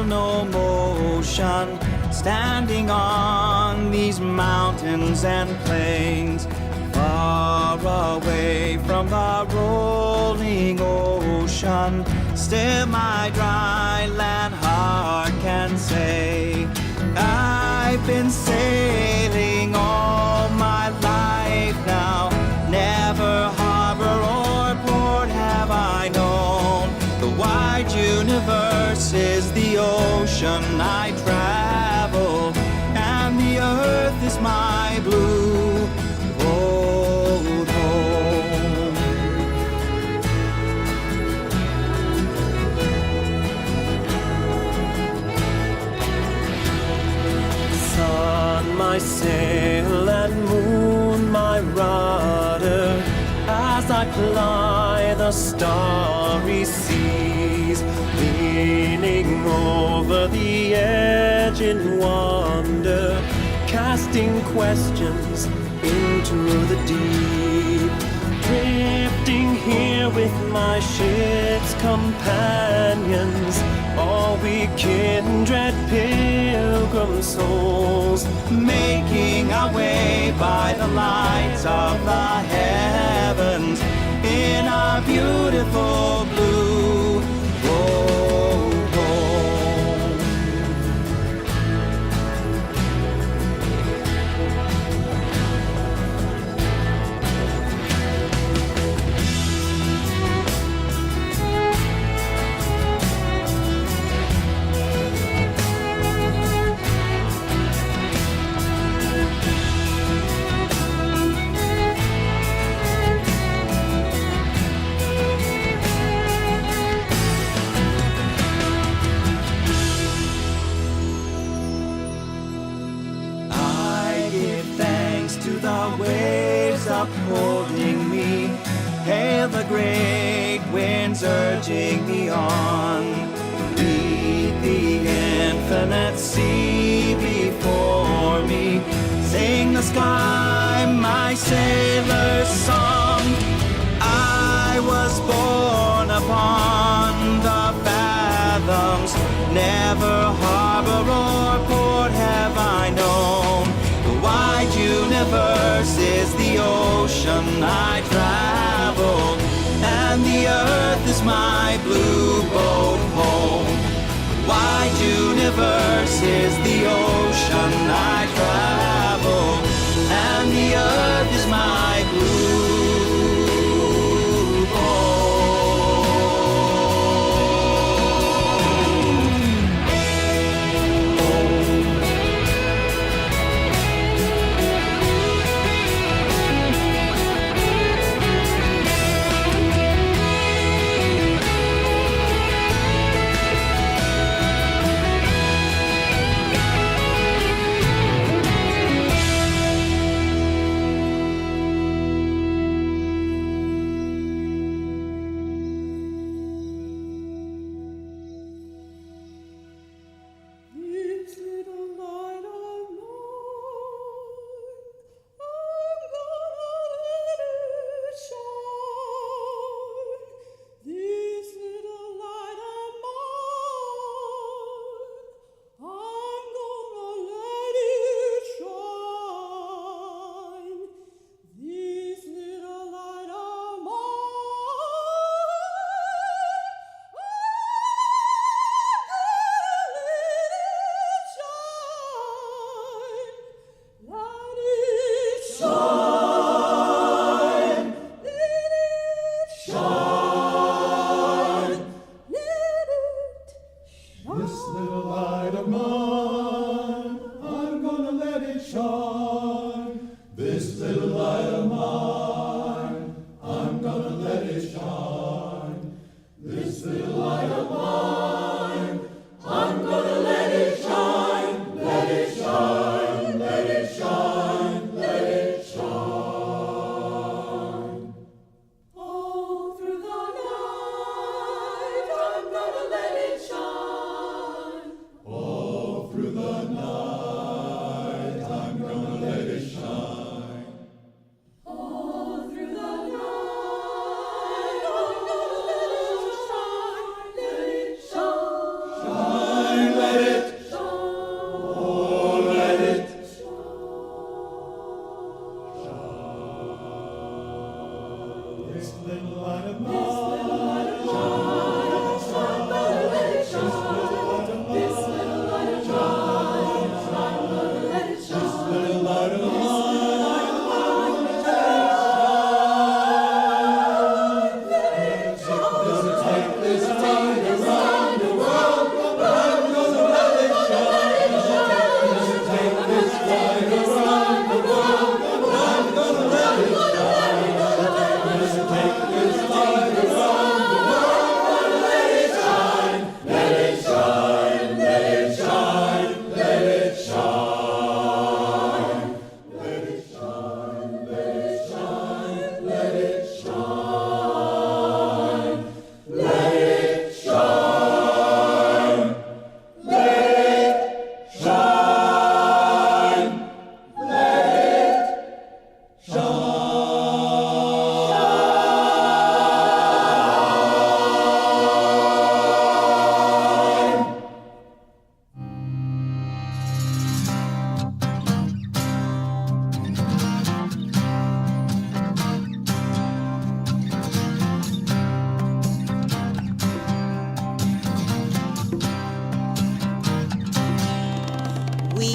feel no motion, standing on these mountains and plains, far away from the rolling ocean. Still my dry land heart can say, I've been sailing all my life now. Never harbor or port have I known. The wide universe is the ocean I travel, and the earth is my blue old home. Sun, my sail, and moon, my rudder, as I ply the starry seas, leaning over the edge in wonder, casting questions into the deep, drifting here with my ship's companions, all we kindred pilgrim souls, making our way by the lights of the heavens in our beautiful blue old home. Upholding me, hail the great winds urging me on. Read the infinite sea before me, sing the sky my sailor's song. I was born upon the fathoms, never harbor or port have I known. The wide universe is the ocean I travel, and the earth is my blue boat home. The wide universe is the ocean I travel, and the earth is my blue home.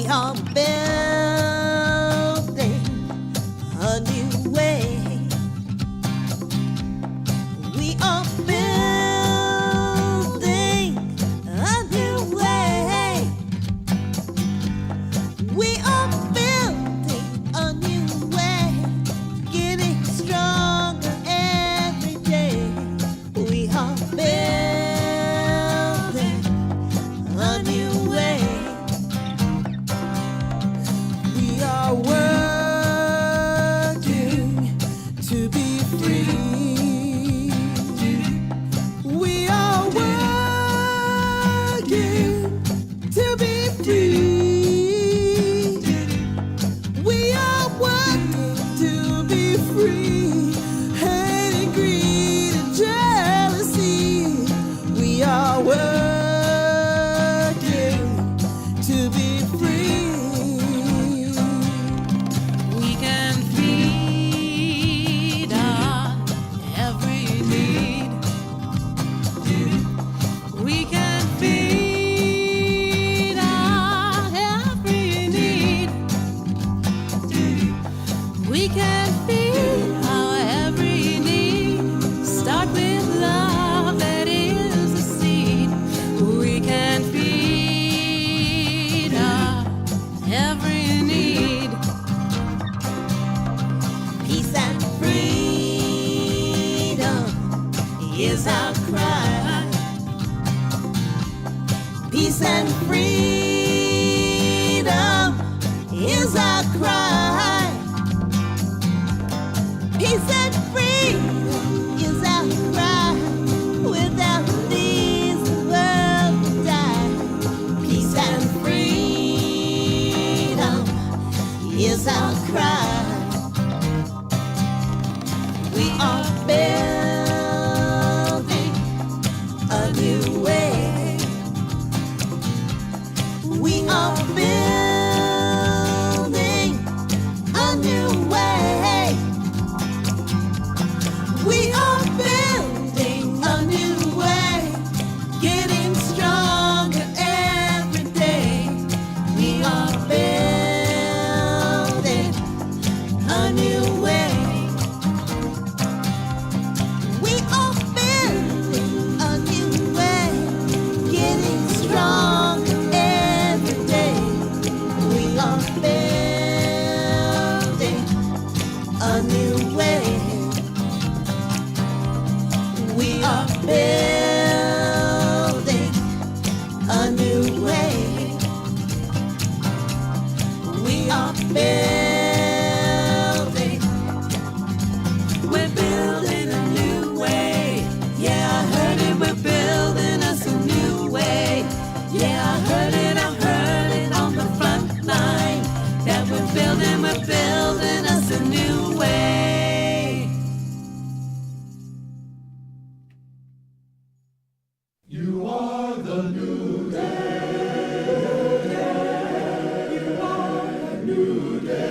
We are building a new way. We are building a new way. We are building a new way, getting stronger every day. We are building a new way. We are working to be free. We are working to be free. We are working to be free. Hating, greed, and jealousy. We are working to be free. We can feed our every need. We can feed our every need. We can feed our every need. Start with love, that is the seed. We can feed our every need. Peace and freedom is our cry. Peace and freedom is our cry. Peace and freedom is our cry. Without these, the world will die. Peace and freedom is our cry. We are building a new way. We are building a new way. We are building a new way, getting stronger every day. We are building a new way. We are building a new way, getting stronger every day. We are building a new way. We are building a new way. We are building. We're building a new way. Yeah, I heard it. We're building us a new way. Yeah, I heard it on the front line. That we're building us a new way. You are the new day. You are the new day.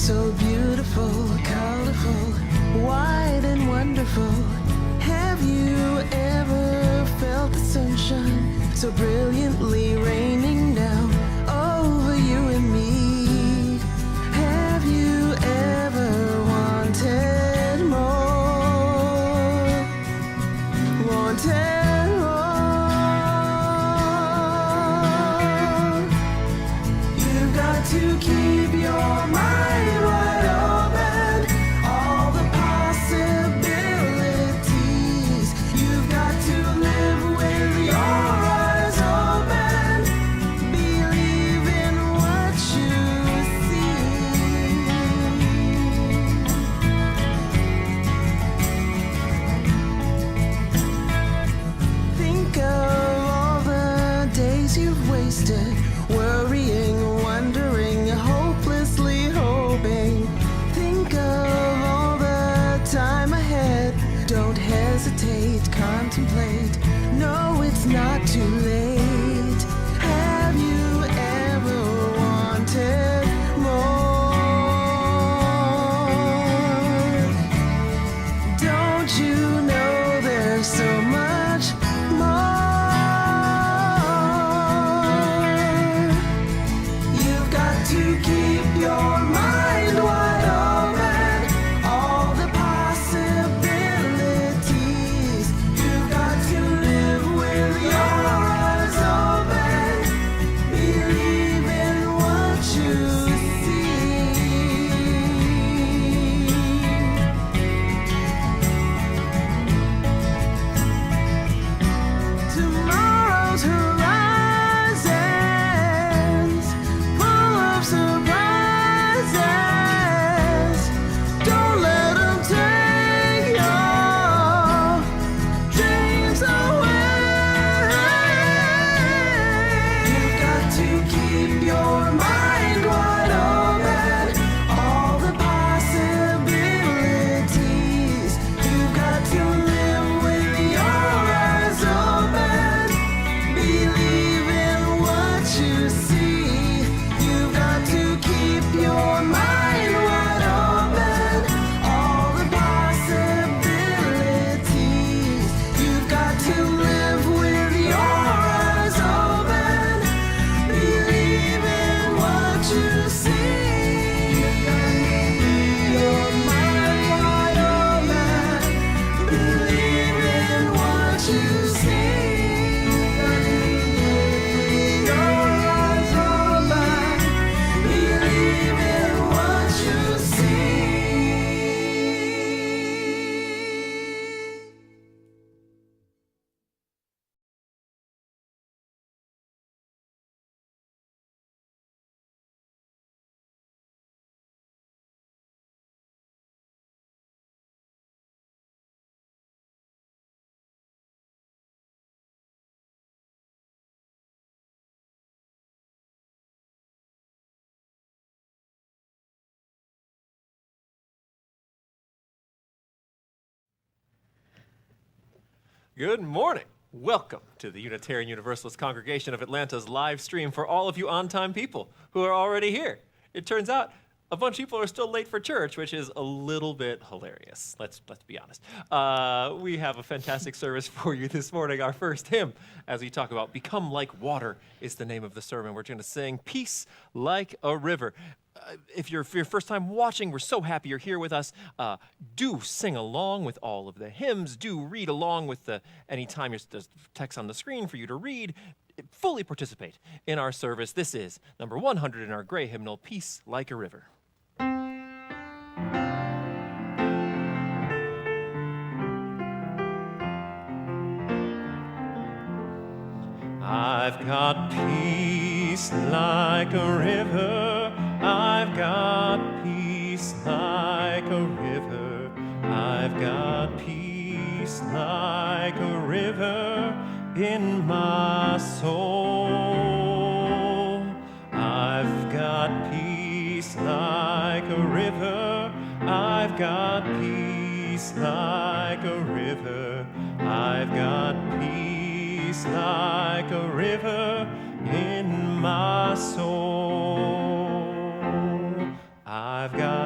So beautiful, colorful, wide and wonderful. Have you ever felt the sunshine so brilliantly raining down over you and me? Have you ever wanted more? Wanted more? You've got to keep your mind wide open, all the possibilities. You've got to live with your eyes open, believe in what you see. Think of all the days you've wasted, worrying, wondering, hopelessly hoping. Think of all the time ahead. Don't hesitate, contemplate. No, it's not too late. Have you ever wanted more? Don't you know there's so much more? You've got to keep your mind wide open, all the possibilities. You've got to live with your eyes open, believe in what you see. Tomorrow's horizons full of surprises. Don't let them take your dreams away. You've got to keep your mind wide open, all the possibilities. You've got to live with your eyes open, believe in what you see. You've got to keep your mind wide open, all the possibilities. You've got to live with your eyes open, believe in what you see. You've got to keep your mind wide open, believe in what you see. You've got to keep your eyes open, believe in what you see. Good morning. Welcome to the Unitarian Universalist Congregation of Atlanta's live stream for all of you on-time people who are already here. It turns out a bunch of people are still late for church, which is a little bit hilarious. Let's be honest. We have a fantastic service for you this morning. Our first hymn, as we talk about Become Like Water, is the name of the sermon. We're going to sing Peace Like a River. If you're for your first time watching, we're so happy you're here with us. Do sing along with all of the hymns. Do read along with anytime there's text on the screen for you to read. Fully participate in our service. This is number 100 in our gray hymnal, Peace Like a River. I've got peace like a river. I've got peace like a river. I've got peace like a river in my soul. I've got peace like a river. I've got peace like a river. I've got peace like a river in my soul. I've got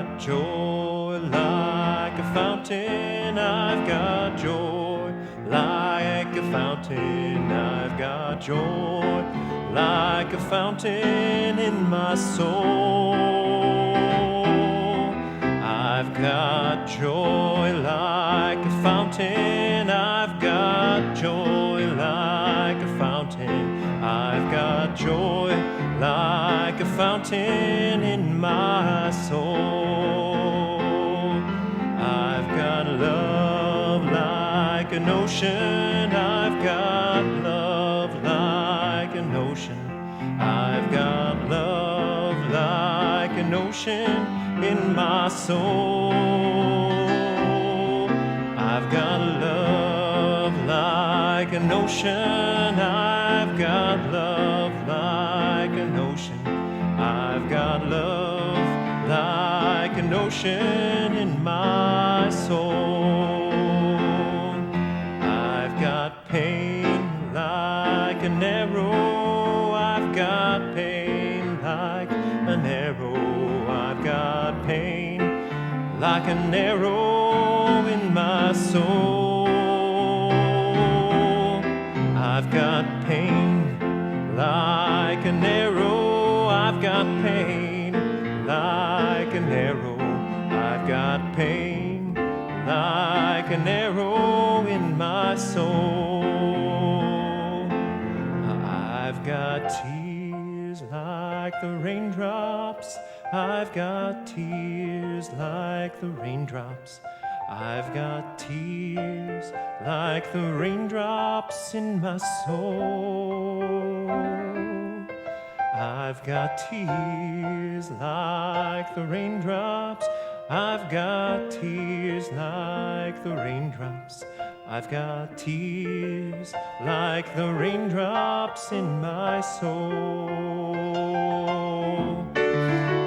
fountain. I've got joy like a fountain. I've got joy like a fountain in my soul. I've got joy like a fountain. I've got joy like a fountain. I've got joy like a fountain in my soul. I've got love like an ocean. I've got love like an ocean. I've got love like an ocean in my soul. I've got love like an ocean. I've got love like an ocean. I've got love like an ocean in my soul. I've got pain like an arrow. I've got pain like an arrow. I've got pain like an arrow in my soul. I've got pain like an arrow. I've got pain like an arrow. I've got pain like an arrow in my soul. I've got tears like the raindrops. I've got tears like the raindrops. I've got tears like the raindrops in my soul. I've got tears like the raindrops. I've got tears like the raindrops. I've got tears like the raindrops in my soul.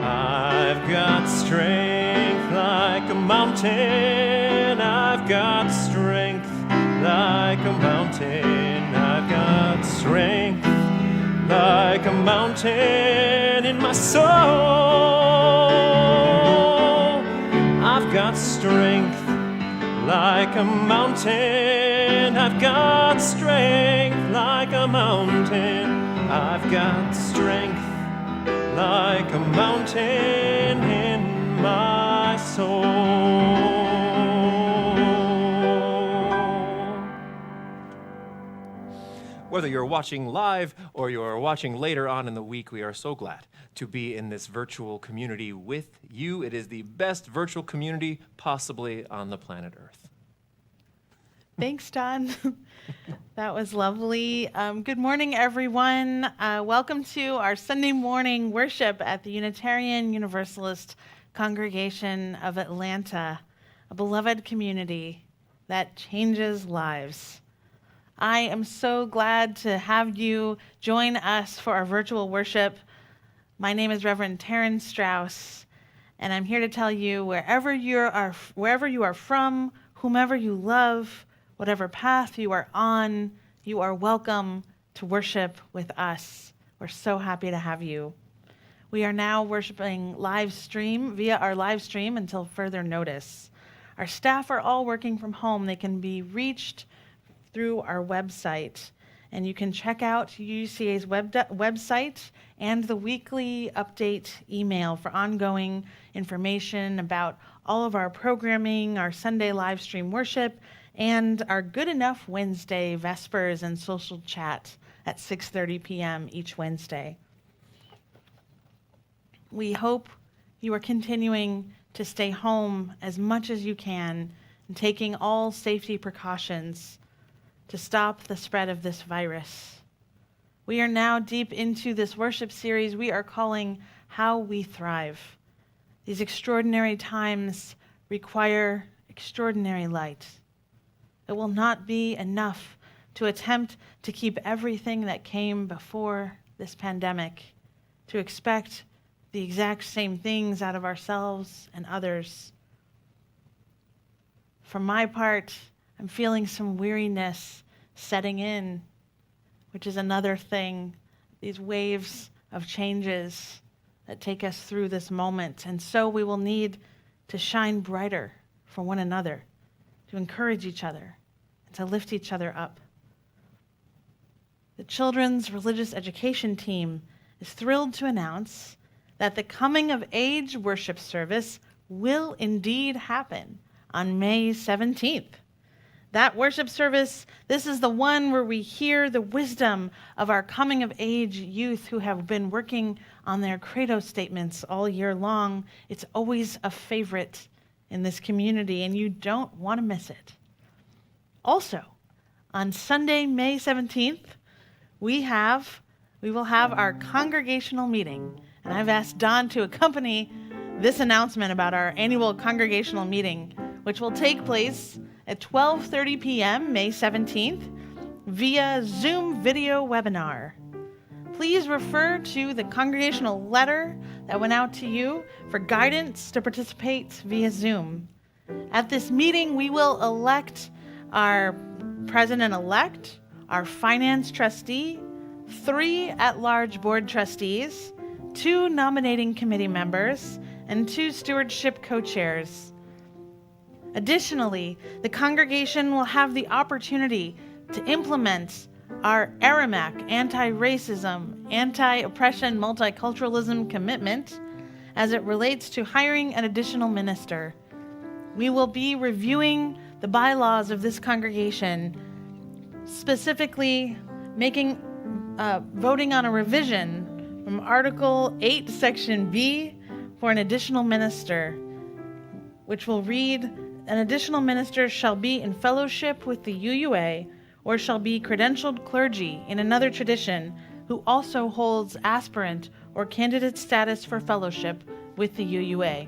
I've got strength like a mountain. I've got strength like a mountain. I've got strength like a mountain in my soul. I've got strength like a mountain. I've got strength like a mountain. I've got strength like a mountain in my soul. Whether you're watching live or you're watching later on in the week, we are so glad to be in this virtual community with you. It is the best virtual community possibly on the planet Earth. Thanks, Don. That was lovely. Good morning, everyone. Welcome to our Sunday morning worship at the Unitarian Universalist Congregation of Atlanta, a beloved community that changes lives. I am so glad to have you join us for our virtual worship. My name is Reverend Taryn Strauss, and I'm here to tell you wherever you are from, whomever you love, whatever path you are on, you are welcome to worship with us. We're so happy to have you. We are now worshiping live stream via our live stream until further notice. Our staff are all working from home. They can be reached through our website, and you can check out UUCA's website and the weekly update email for ongoing information about all of our programming, our Sunday live stream worship, and our Good Enough Wednesday Vespers and social chat at 6:30 p.m. each Wednesday. We hope you are continuing to stay home as much as you can and taking all safety precautions to stop the spread of this virus. We are now deep into this worship series we are calling How We Thrive. These extraordinary times require extraordinary light. It will not be enough to attempt to keep everything that came before this pandemic, to expect the exact same things out of ourselves and others. For my part, I'm feeling some weariness setting in, which is another thing, these waves of changes that take us through this moment. And so we will need to shine brighter for for one another, to encourage each other, and to lift each other up. The children's religious education team is thrilled to announce that the coming of age worship service will indeed happen on May 17th. That worship service, this is the one where we hear the wisdom of our coming of age youth who have been working on their credo statements all year long. It's always a favorite in this community, and you don't want to miss it. Also, on Sunday, May 17th, we will have our congregational meeting, and I've asked Don to accompany this announcement about our annual congregational meeting, which will take place at 12:30 p.m. May 17th via Zoom video webinar. Please refer to the congregational letter that went out to you for guidance to participate via Zoom. At this meeting, we will elect our president-elect, our finance trustee, 3 at-large board trustees, 2 nominating committee members, and 2 stewardship co-chairs. Additionally, the congregation will have the opportunity to implement our ARAMAC, anti-racism, anti-oppression, multiculturalism commitment as it relates to hiring an additional minister. We will be reviewing the bylaws of this congregation, specifically voting on a revision from Article 8, Section B for an additional minister, which will read, an additional minister shall be in fellowship with the UUA or shall be credentialed clergy in another tradition who also holds aspirant or candidate status for fellowship with the UUA.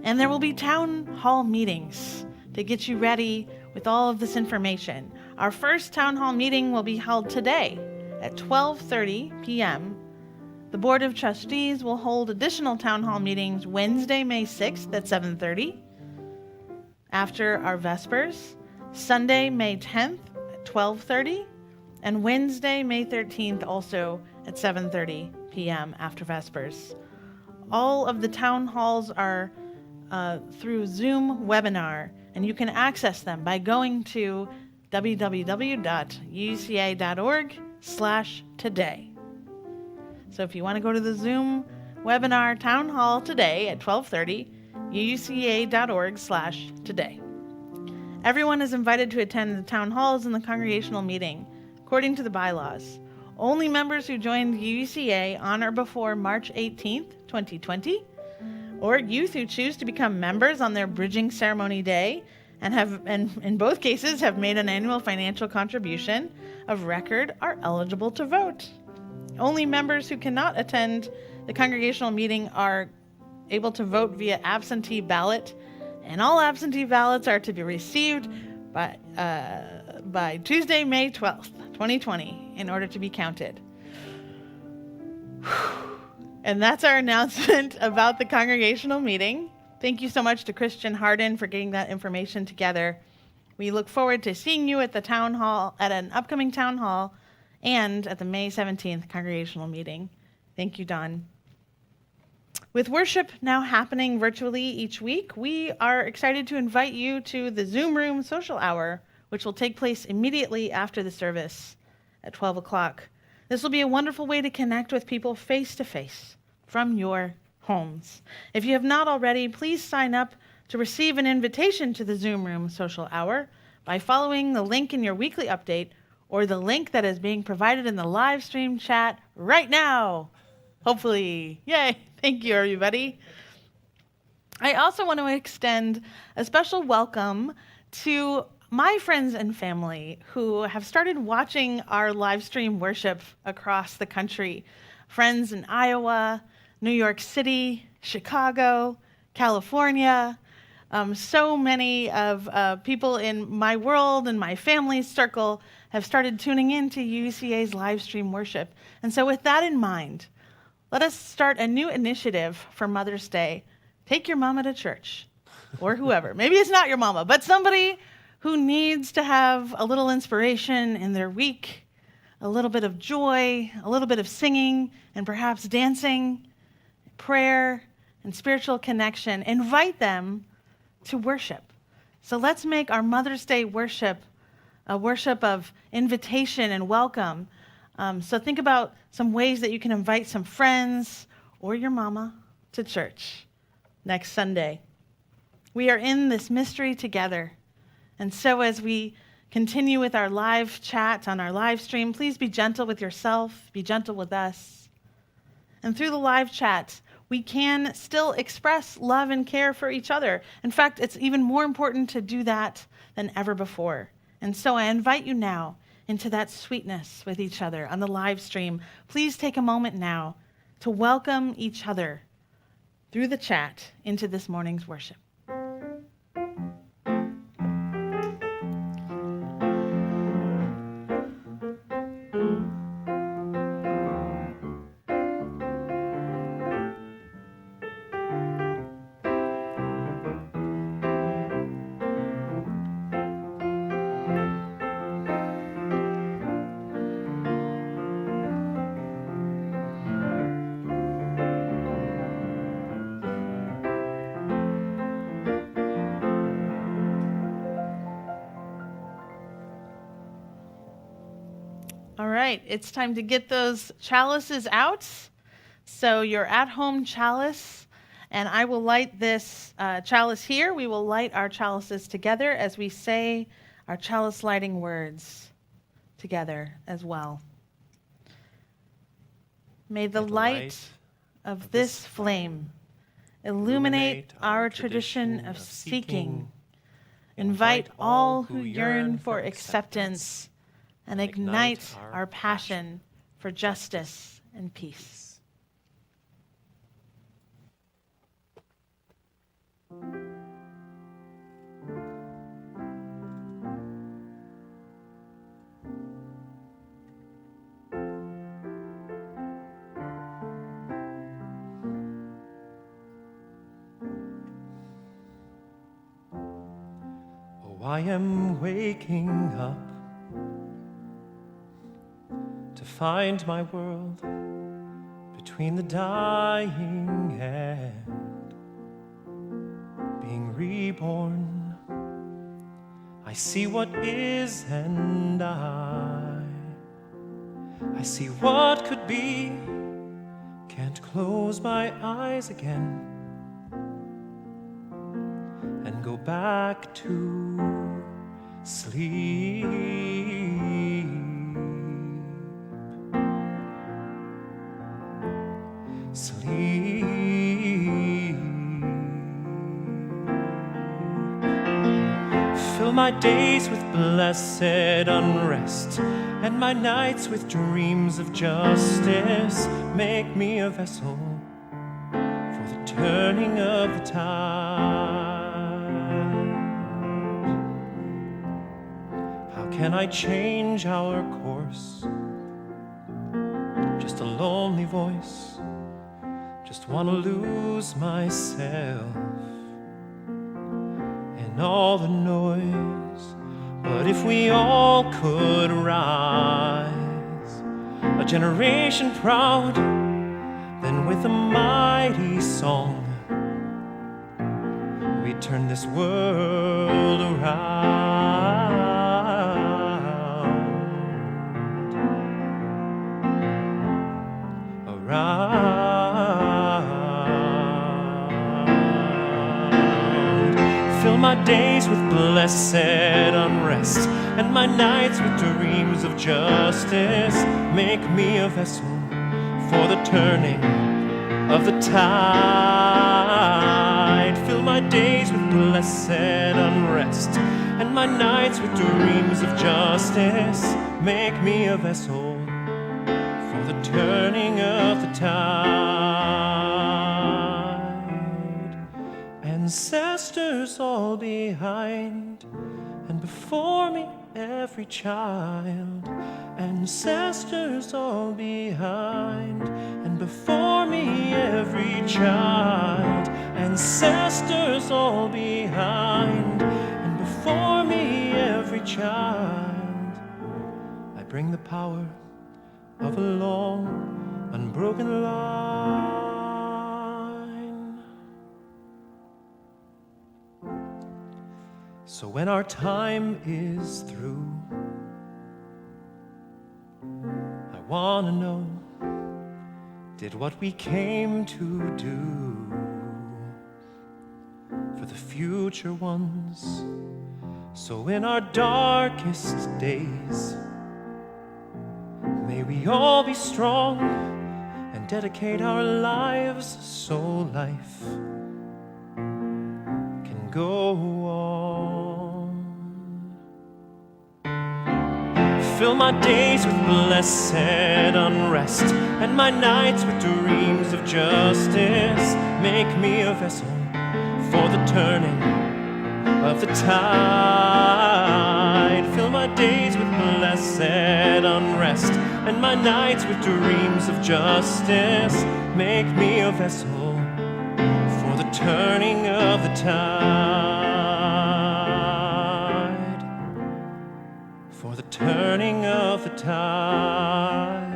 And there will be town hall meetings to get you ready with all of this information. Our first town hall meeting will be held today at 12:30 p.m. The Board of Trustees will hold additional town hall meetings Wednesday, May 6th at 7:30 after our Vespers, Sunday, May 10th at 12:30, and Wednesday, May 13th also at 7:30 p.m. after Vespers. All of the town halls are through Zoom webinar, and you can access them by going to www.uuca.org/today. So if you want to go to the Zoom webinar town hall today at 12:30, uuca.org/today. Everyone is invited to attend the town halls and the congregational meeting, according to the bylaws. Only members who joined UUCA on or before March 18th, 2020, or youth who choose to become members on their bridging ceremony day and in both cases have made an annual financial contribution of record are eligible to vote. Only members who cannot attend the congregational meeting are able to vote via absentee ballot, and all absentee ballots are to be received by Tuesday, May 12th, 2020, in order to be counted. And that's our announcement about the congregational meeting. Thank you so much to Christian Harden for getting that information together. We look forward to seeing you at the town hall, at an upcoming town hall, and at the May 17th congregational meeting. Thank you, Don. With worship now happening virtually each week, we are excited to invite you to the Zoom Room Social Hour, which will take place immediately after the service at 12 o'clock. This will be a wonderful way to connect with people face to face from your homes. If you have not already, please sign up to receive an invitation to the Zoom Room Social Hour by following the link in your weekly update or the link that is being provided in the live stream chat right now. Hopefully. Yay. Thank you, everybody. I also want to extend a special welcome to my friends and family who have started watching our live stream worship across the country. Friends in Iowa, New York City, Chicago, California. So many of people in my world and my family's circle have started tuning in to UUCA's live stream worship. And so with that in mind, let us start a new initiative for Mother's Day. Take your mama to church, or whoever. Maybe it's not your mama, but somebody who needs to have a little inspiration in their week, a little bit of joy, a little bit of singing, and perhaps dancing, prayer, and spiritual connection. Invite them to worship. So let's make our Mother's Day worship a worship of invitation and welcome. So think about some ways that you can invite some friends or your mama to church next Sunday. We are in this mystery together. And so as we continue with our live chat on our live stream, please be gentle with yourself, be gentle with us. And through the live chat, we can still express love and care for each other. In fact, it's even more important to do that than ever before. And so I invite you now into that sweetness with each other on the live stream. Please take a moment now to welcome each other through the chat into this morning's worship. All right, it's time to get those chalices out. So your at-home chalice, and I will light this chalice here. We will light our chalices together as we say our chalice lighting words together as well. May the light of this flame illuminate our tradition of seeking, invite all who yearn for acceptance, and ignite our passion for justice and peace. Oh, I am waking up to find my world between the dying and being reborn. I see what is and I see what could be. Can't close my eyes again and go back to sleep. Fill my days with blessed unrest and my nights with dreams of justice. Make me a vessel for the turning of the tide. How can I change our course? Just a lonely voice. Just want to lose myself in all the noise. But if we all could rise, a generation proud, then with a mighty song, we'd turn this world around. Fill my days with blessed unrest and my nights with dreams of justice. Make me a vessel for the turning of the tide. Fill my days with blessed unrest and my nights with dreams of justice. Make me a vessel for the turning of the tide. Ancestors all behind, and before me every child. Ancestors all behind, and before me every child. Ancestors all behind, and before me every child. I bring the power of a long, unbroken line. when our time is through, I want to know, did what we came to do for the future ones, so in our darkest days, may we all be strong and dedicate our lives so life can go on. Fill my days with blessed unrest and my nights with dreams of justice. Make me a vessel for the turning of the tide. Fill my days with blessed unrest and my nights with dreams of justice. Make me a vessel for the turning of the tide. For the turning of the tide.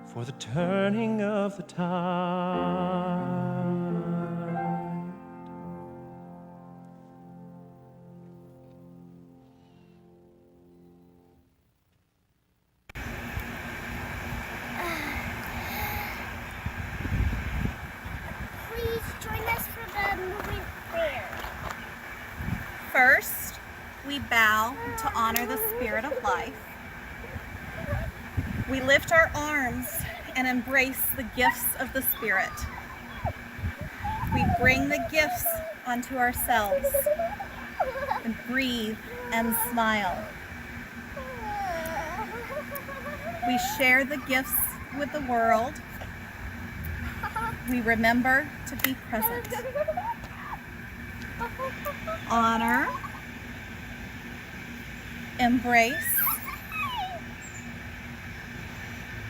For the turning of the tide. Please join us for the moving prayer. First, we bow to honor the Spirit of life. We lift our arms and embrace the gifts of the Spirit. We bring the gifts onto ourselves and breathe and smile. We share the gifts with the world. We remember to be present. Honor, embrace,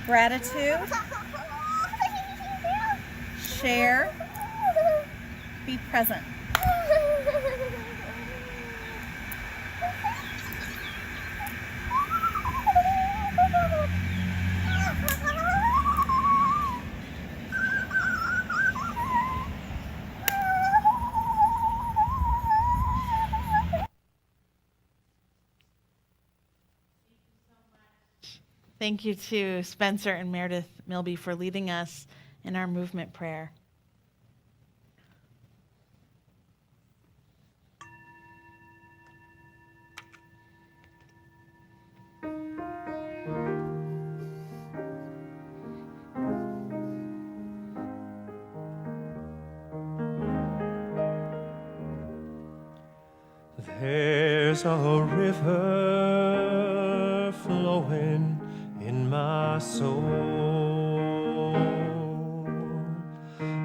gratitude, share, be present. Thank you to Spencer and Meredith Milby for leading us in our movement prayer. There's a river flowing in my soul.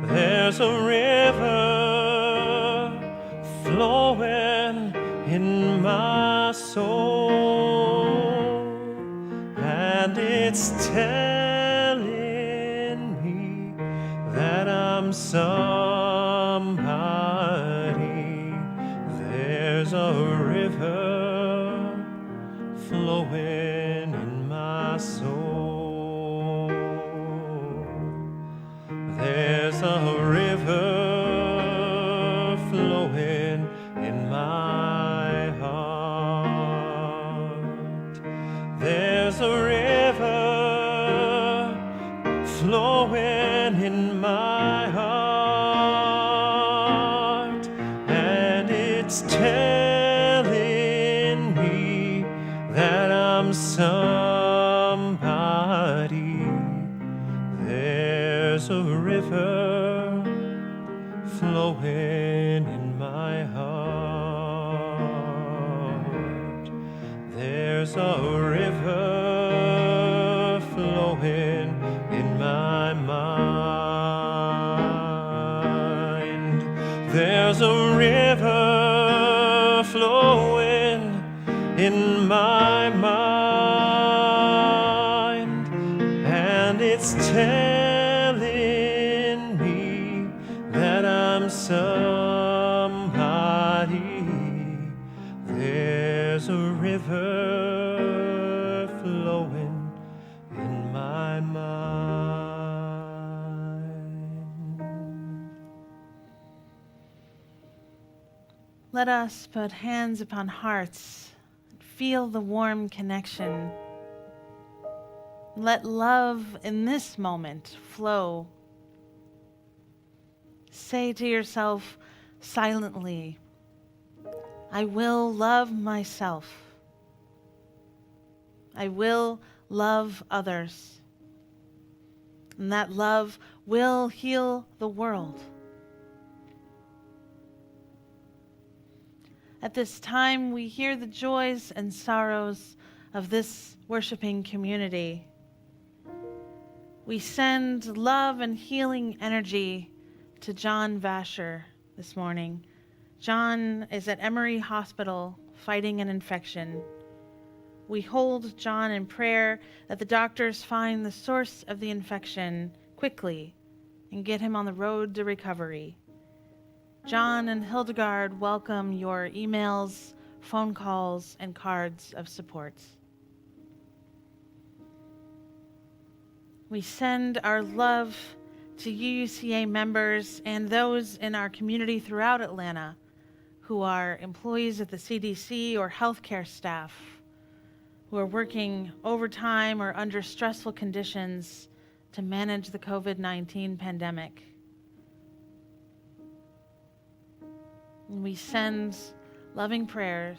There's a river flowing in my soul, and it's telling me that I'm somebody. There's a river flowing in my soul. There's a river flowing in my heart. There's a river flowing in my heart, and it's telling me that I'm somebody. There's a river flowing in my heart. There's a river flowing in my mind. There's a river flowing in my mind, and it's telling me that I'm somebody. There's a river flowing in my mind. Let us put hands upon hearts, feel the warm connection. Let love in this moment flow. Say to yourself silently, I will love myself. I will love others. And that love will heal the world. At this time, we hear the joys and sorrows of this worshiping community. We send love and healing energy to John Vasher this morning. John is at Emory Hospital fighting an infection. We hold John in prayer that the doctors find the source of the infection quickly and get him on the road to recovery. John and Hildegard welcome your emails, phone calls, and cards of support. We send our love to UUCA members and those in our community throughout Atlanta who are employees at the CDC or healthcare staff who are working overtime or under stressful conditions to manage the COVID-19 pandemic. And we send loving prayers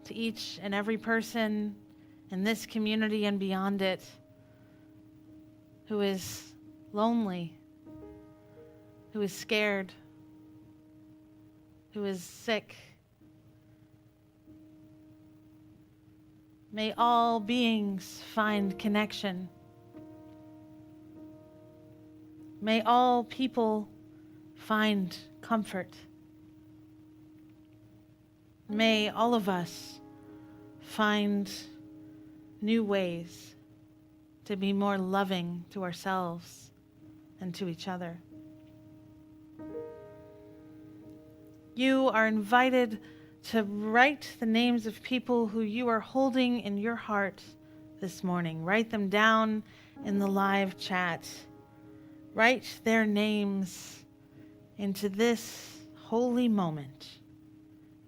to each and every person in this community and beyond it who is lonely, who is scared, who is sick. May all beings find connection. May all people find comfort. May all of us find new ways to be more loving to ourselves and to each other. You are invited to write the names of people who you are holding in your heart this morning. Write them down in the live chat. Write their names into this holy moment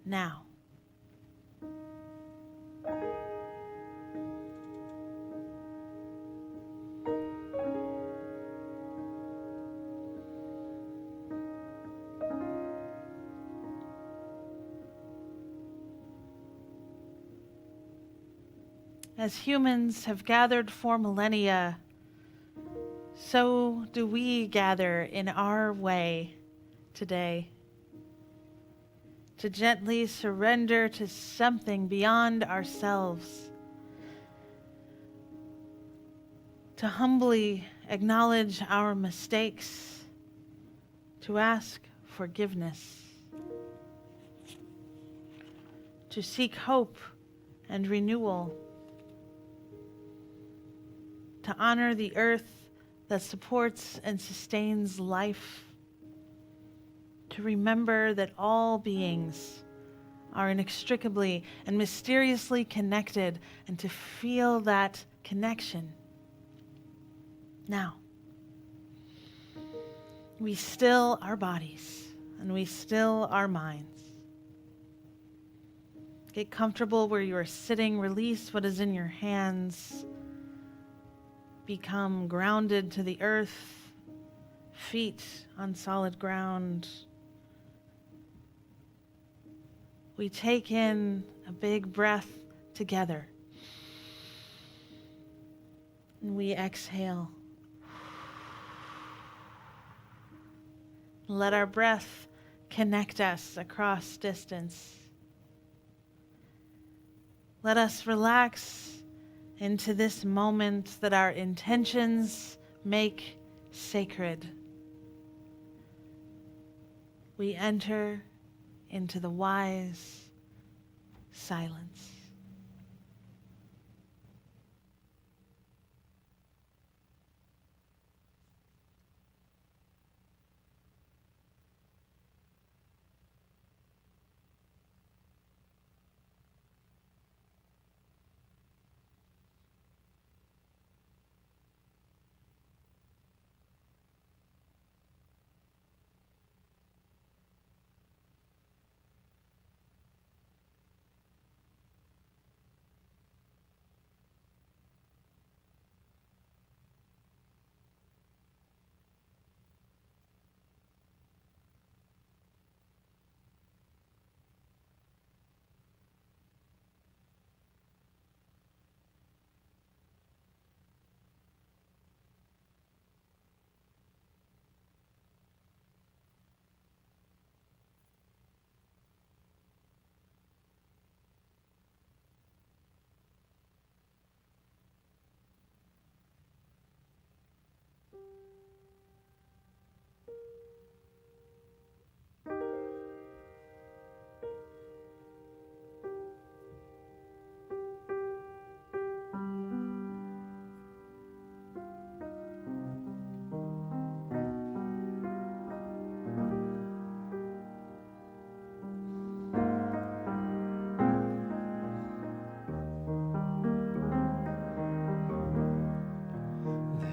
now. As humans have gathered for millennia, so do we gather in our way today to gently surrender to something beyond ourselves, to humbly acknowledge our mistakes, to ask forgiveness, to seek hope and renewal, to honor the earth that supports and sustains life, to remember that all beings are inextricably and mysteriously connected, and to feel that connection now. We still our bodies and we still our minds. Get comfortable where you are sitting. Release what is in your hands. Become grounded to the earth, feet on solid ground. We take in a big breath together. And we exhale. Let our breath connect us across distance. Let us relax into this moment that our intentions make sacred. We enter into the wise silence.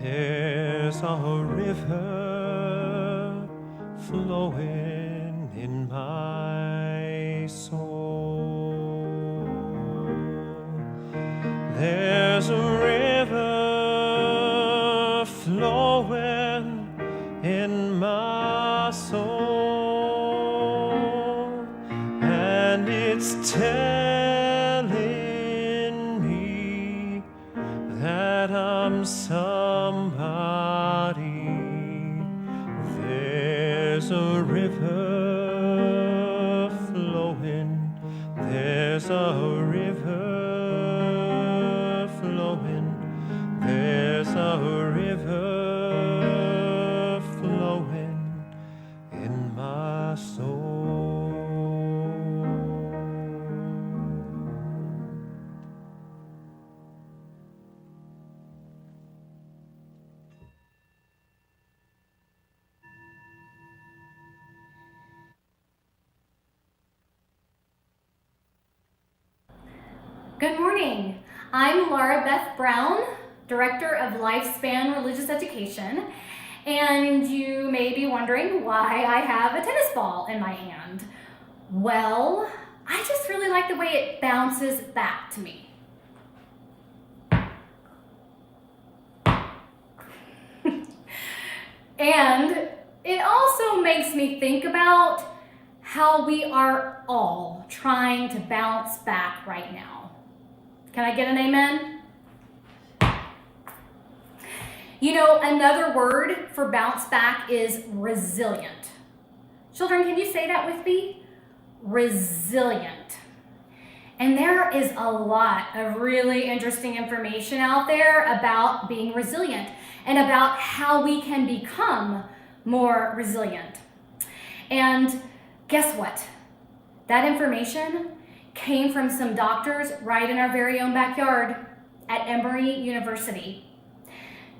There's a river flowing in my soul. There's a river flowing in my soul, and it's telling me that I'm somebody. There's a river flowing. There's a river flowing. There's a river flowing in my soul. Good morning. I'm Laura Beth Brown, Director of Lifespan Religious Education, and you may be wondering why I have a tennis ball in my hand. Well, I just really like the way it bounces back to me. And it also makes me think about how we are all trying to bounce back right now. Can I get an amen? You know, another word for bounce back is resilient. Children, can you say that with me? Resilient. And there is a lot of really interesting information out there about being resilient and about how we can become more resilient. And guess what? That information came from some doctors right in our very own backyard at Emory University.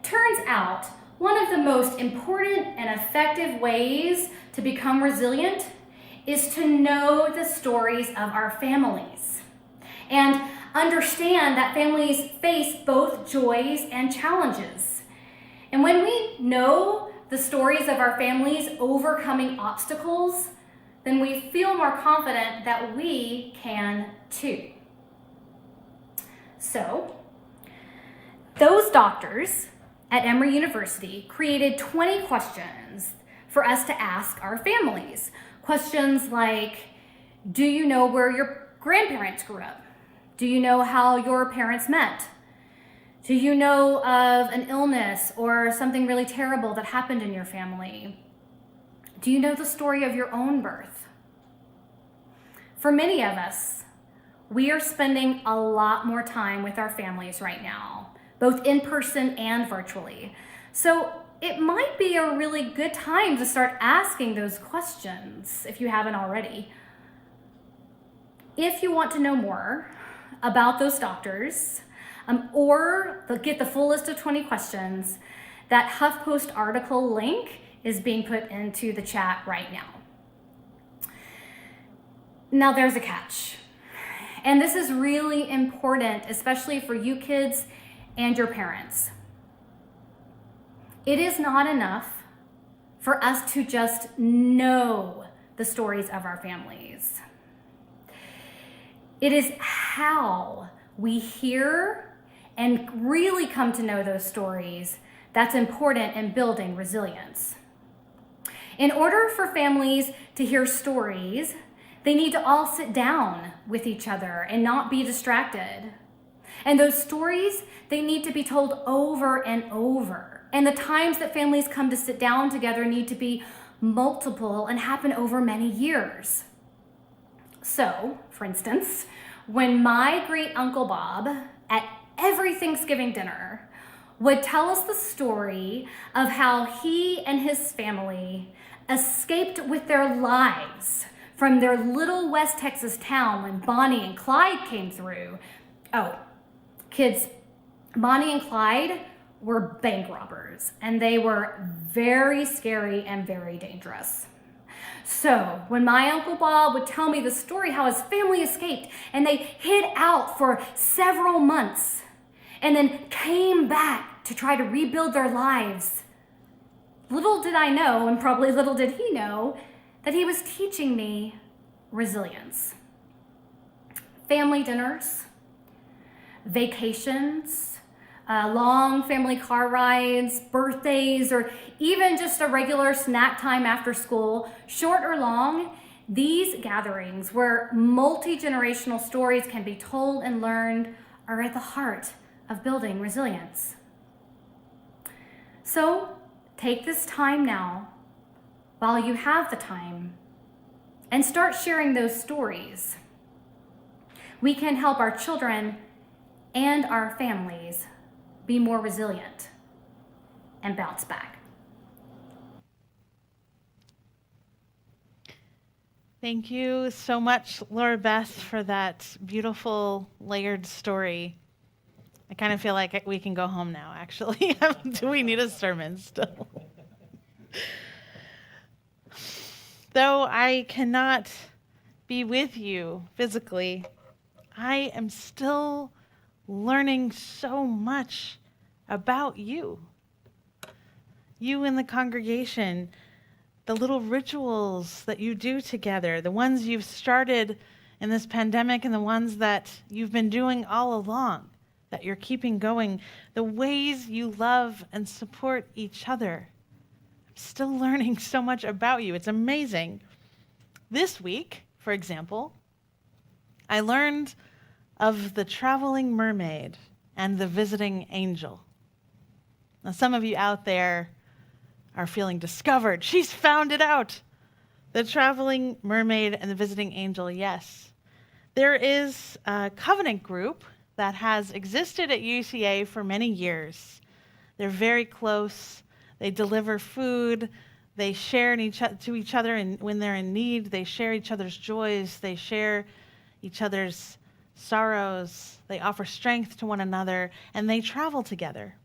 Turns out, one of the most important and effective ways to become resilient is to know the stories of our families and understand that families face both joys and challenges. And when we know the stories of our families overcoming obstacles, then we feel more confident that we can too. So, those doctors at Emory University created 20 questions for us to ask our families. Questions like, do you know where your grandparents grew up? Do you know how your parents met? Do you know of an illness or something really terrible that happened in your family? Do you know the story of your own birth? For many of us, we are spending a lot more time with our families right now, both in person and virtually. So it might be a really good time to start asking those questions if you haven't already. If you want to know more about those doctors, or get the full list of 20 questions, that HuffPost article link is being put into the chat right now. Now there's a catch, and this is really important, especially for you kids and your parents. It is not enough for us to just know the stories of our families. It is how we hear and really come to know those stories that's important in building resilience. In order for families to hear stories, they need to all sit down with each other and not be distracted. And those stories, they need to be told over and over. And the times that families come to sit down together need to be multiple and happen over many years. So, for instance, when my great Uncle Bob at every Thanksgiving dinner would tell us the story of how he and his family escaped with their lives from their little West Texas town when Bonnie and Clyde came through. Oh, kids, Bonnie and Clyde were bank robbers, and they were very scary and very dangerous. So when my Uncle Bob would tell me the story how his family escaped and they hid out for several months and then came back to try to rebuild their lives. Little did I know, and probably little did he know, that he was teaching me resilience. Family dinners, vacations, long family car rides, birthdays, or even just a regular snack time after school, short or long, these gatherings where multi-generational stories can be told and learned are at the heart of building resilience. So take this time now, while you have the time, and start sharing those stories. We can help our children and our families be more resilient and bounce back. Thank you so much, Laura Beth, for that beautiful layered story. I kind of feel like we can go home now, actually. Do we need a sermon still? Though I cannot be with you physically, I am still learning so much about you. You in the congregation, the little rituals that you do together, the ones you've started in this pandemic and the ones that you've been doing all along, that you're keeping going, the ways you love and support each other. I'm still learning so much about you. It's amazing. This week, for example, I learned of the traveling mermaid and the visiting angel. Now, some of you out there are feeling discovered. She's found it out. The traveling mermaid and the visiting angel, yes. There is a covenant group that has existed at UUCA for many years. They're very close. They deliver food. They share to each other when they're in need. They share each other's joys. They share each other's sorrows. They offer strength to one another, and they travel together.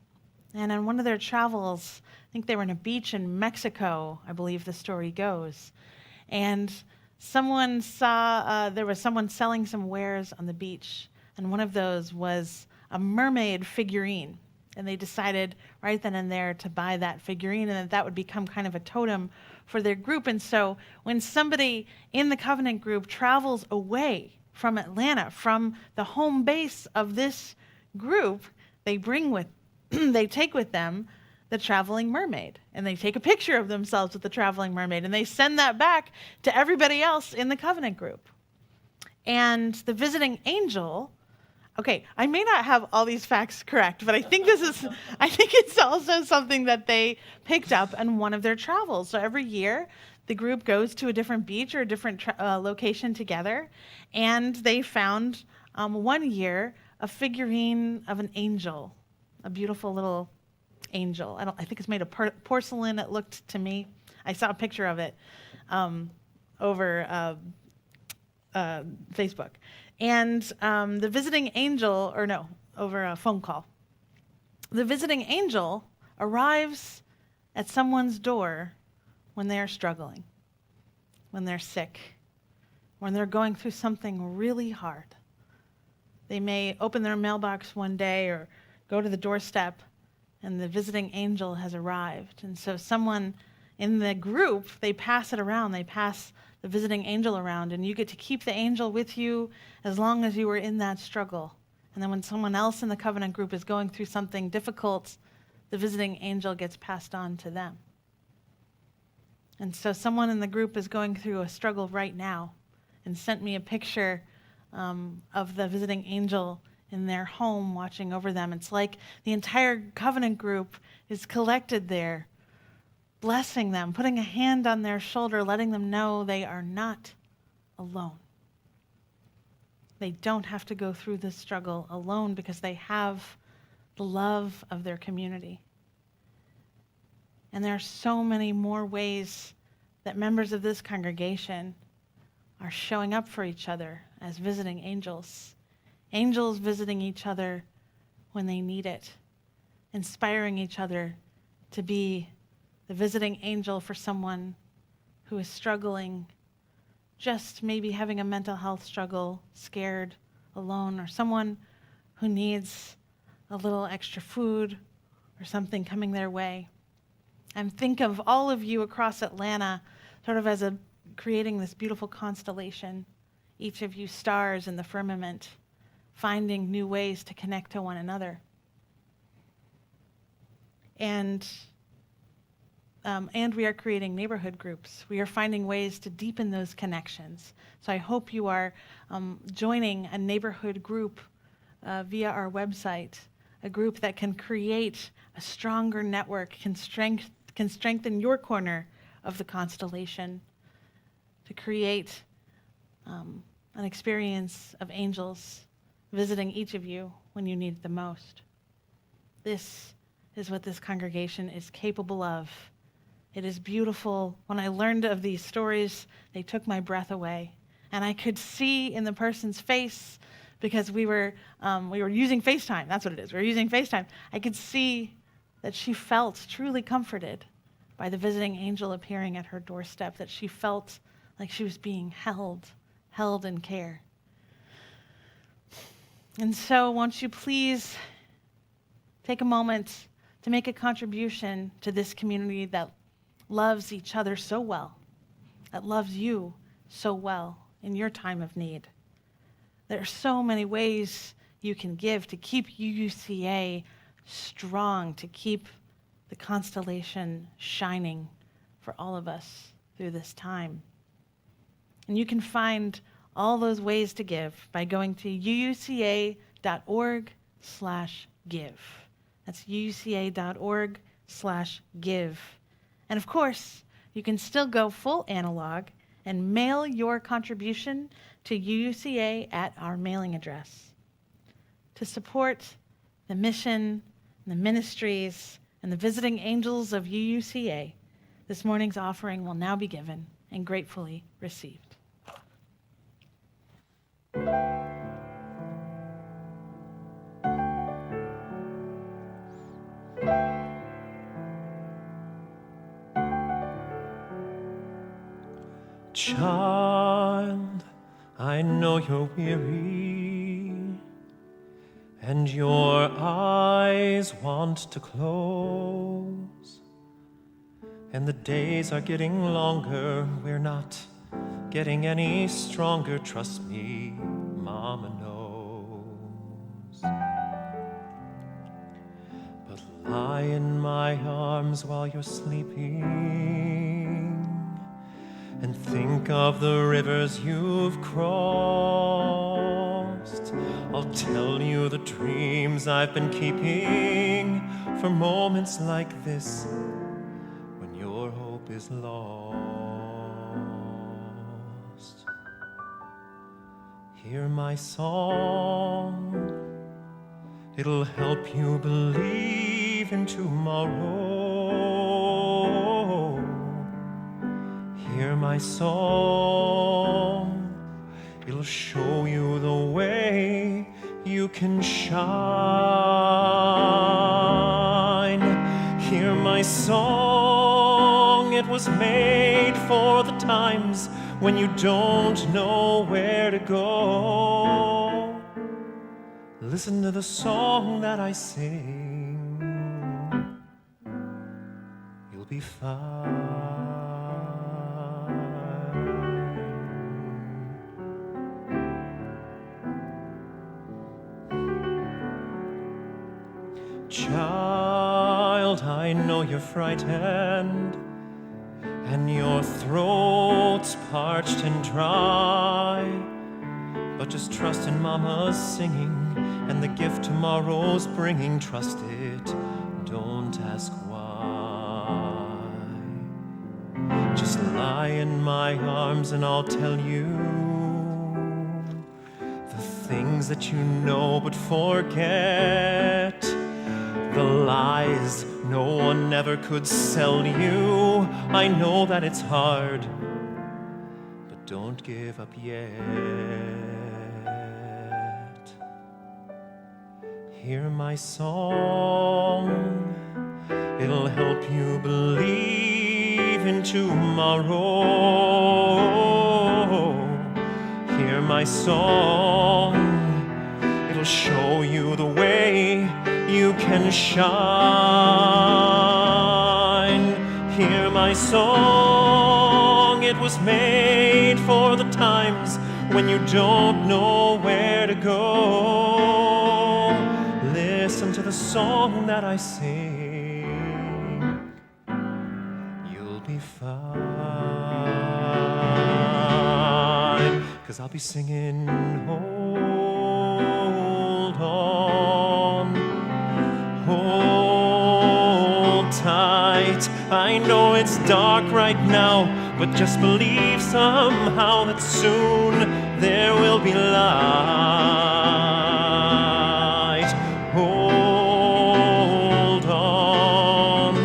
And on one of their travels, I think they were on a beach in Mexico, I believe the story goes. And someone saw, there was someone selling some wares on the beach, and one of those was a mermaid figurine. And they decided right then and there to buy that figurine, and that would become kind of a totem for their group. And so when somebody in the covenant group travels away from Atlanta, from the home base of this group, they take with them the traveling mermaid, and they take a picture of themselves with the traveling mermaid, and they send that back to everybody else in the covenant group. And the visiting angel, okay, I may not have all these facts correct, but I think it's also something that they picked up on one of their travels. So every year, the group goes to a different beach or a different location together, and they found one year a figurine of an angel, a beautiful little angel. I think it's made of porcelain, it looked to me. I saw a picture of it over Facebook. And the visiting angel, over a phone call. The visiting angel arrives at someone's door when they are struggling, when they're sick, when they're going through something really hard. They may open their mailbox one day or go to the doorstep, and the visiting angel has arrived. And so someone in the group, they pass it around. They pass the visiting angel around, and you get to keep the angel with you as long as you were in that struggle. And then when someone else in the covenant group is going through something difficult, the visiting angel gets passed on to them. And so someone in the group is going through a struggle right now and sent me a picture of the visiting angel in their home watching over them. It's like the entire covenant group is collected there, blessing them, putting a hand on their shoulder, letting them know they are not alone. They don't have to go through this struggle alone because they have the love of their community. And there are so many more ways that members of this congregation are showing up for each other as visiting angels. Angels visiting each other when they need it, inspiring each other to be the visiting angel for someone who is struggling, just maybe having a mental health struggle, scared, alone, or someone who needs a little extra food, or something coming their way. And think of all of you across Atlanta sort of as creating this beautiful constellation, each of you stars in the firmament, finding new ways to connect to one another. And we are creating neighborhood groups. We are finding ways to deepen those connections. So I hope you are joining a neighborhood group via our website, a group that can create a stronger network, can strengthen your corner of the constellation, to create an experience of angels visiting each of you when you need it the most. This is what this congregation is capable of. It is beautiful. When I learned of these stories, they took my breath away. And I could see in the person's face, because we were using FaceTime. That's what it is. We were using FaceTime. I could see that she felt truly comforted by the visiting angel appearing at her doorstep, that she felt like she was being held in care. And so won't you please take a moment to make a contribution to this community that loves each other so well, that loves you so well in your time of need. There are so many ways you can give to keep UUCA strong, to keep the constellation shining for all of us through this time. And you can find all those ways to give by going to uuca.org/give. That's uuca.org/give. And of course, you can still go full analog and mail your contribution to UUCA at our mailing address. To support the mission, and the ministries, and the visiting angels of UUCA, this morning's offering will now be given and gratefully received. Child, I know you're weary, and your eyes want to close, and the days are getting longer. We're not getting any stronger. Trust me, Mama knows. But lie in my arms while you're sleeping, and think of the rivers you've crossed. I'll tell you the dreams I've been keeping for moments like this, when your hope is lost. Hear my song, it'll help you believe in tomorrow. Hear my song, it'll show you the way you can shine. Hear my song, it was made for the times when you don't know where to go. Listen to the song that I sing, you'll be fine. Child, I know you're frightened, and your throat's parched and dry, but just trust in Mama's singing and the gift tomorrow's bringing. Trust it, don't ask why. Just lie in my arms and I'll tell you the things that you know but forget, the lies no one ever could sell you. I know that it's hard, but don't give up yet. Hear my song, it'll help you believe in tomorrow. Hear my song, it'll show you the way you can can shine. Hear my song, it was made for the times when you don't know where to go. Listen to the song that I sing. You'll be fine, 'cause I'll be singing, hold on, hold tight. I know it's dark right now, but just believe somehow that soon there will be light. Hold on,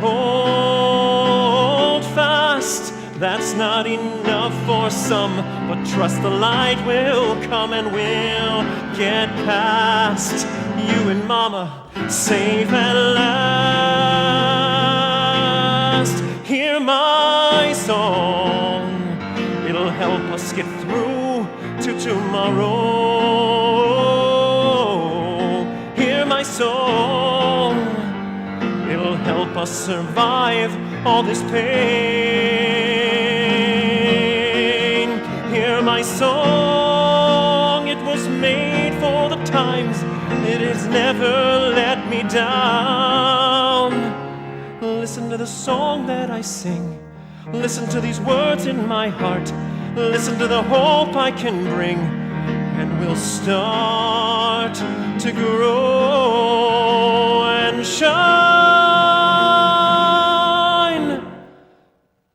hold fast. That's not enough for some, but trust the light will come and we'll get past. You and Mama, safe at last. Hear my song, it'll help us get through to tomorrow. Hear my song, it'll help us survive all this pain. Hear my song, it was made for the times, it has never let me down. Listen to the song that I sing. Listen to these words in my heart. Listen to the hope I can bring, and we'll start to grow and shine.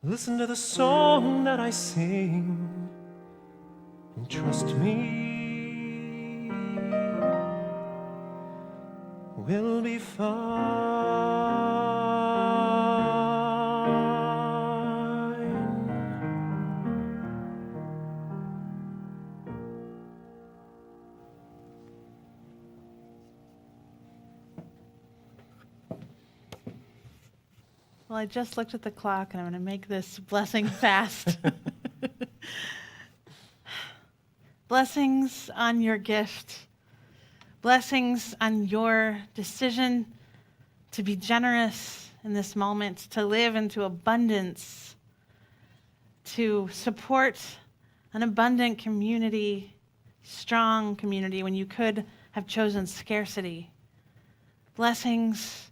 Listen to the song that I sing, and trust me, we'll be fine. Well, I just looked at the clock, and I'm going to make this blessing fast. Blessings on your gift. Blessings on your decision to be generous in this moment, to live into abundance, to support an abundant community, strong community, when you could have chosen scarcity. Blessings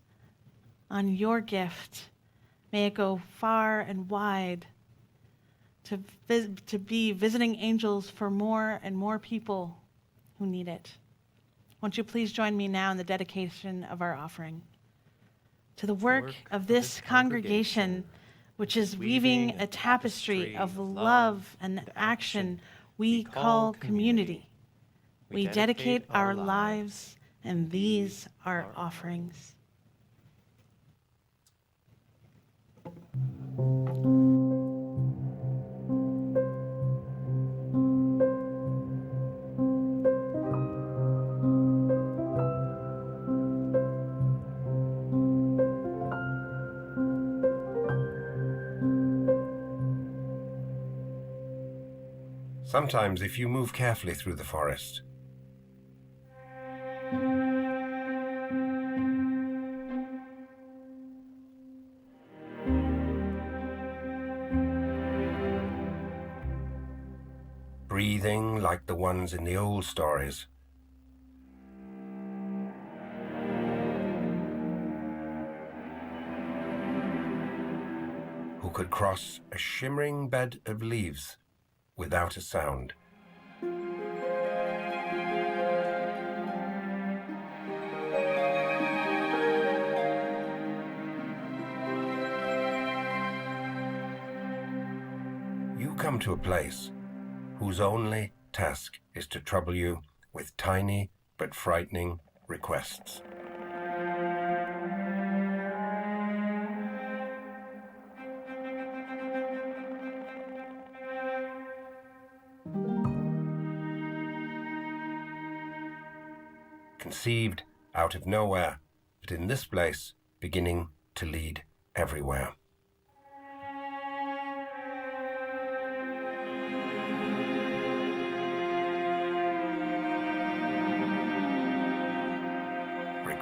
on your gift. May it go far and wide to be visiting angels for more and more people who need it. Won't you please join me now in the dedication of our offering? To the work of this congregation, which is weaving a tapestry of love and action we call community. We dedicate our lives, and these are offerings. Sometimes, if you move carefully through the forest, breathing like the ones in the old stories, who could cross a shimmering bed of leaves without a sound. You come to a place whose only task is to trouble you with tiny but frightening requests. Conceived out of nowhere, but in this place beginning to lead everywhere.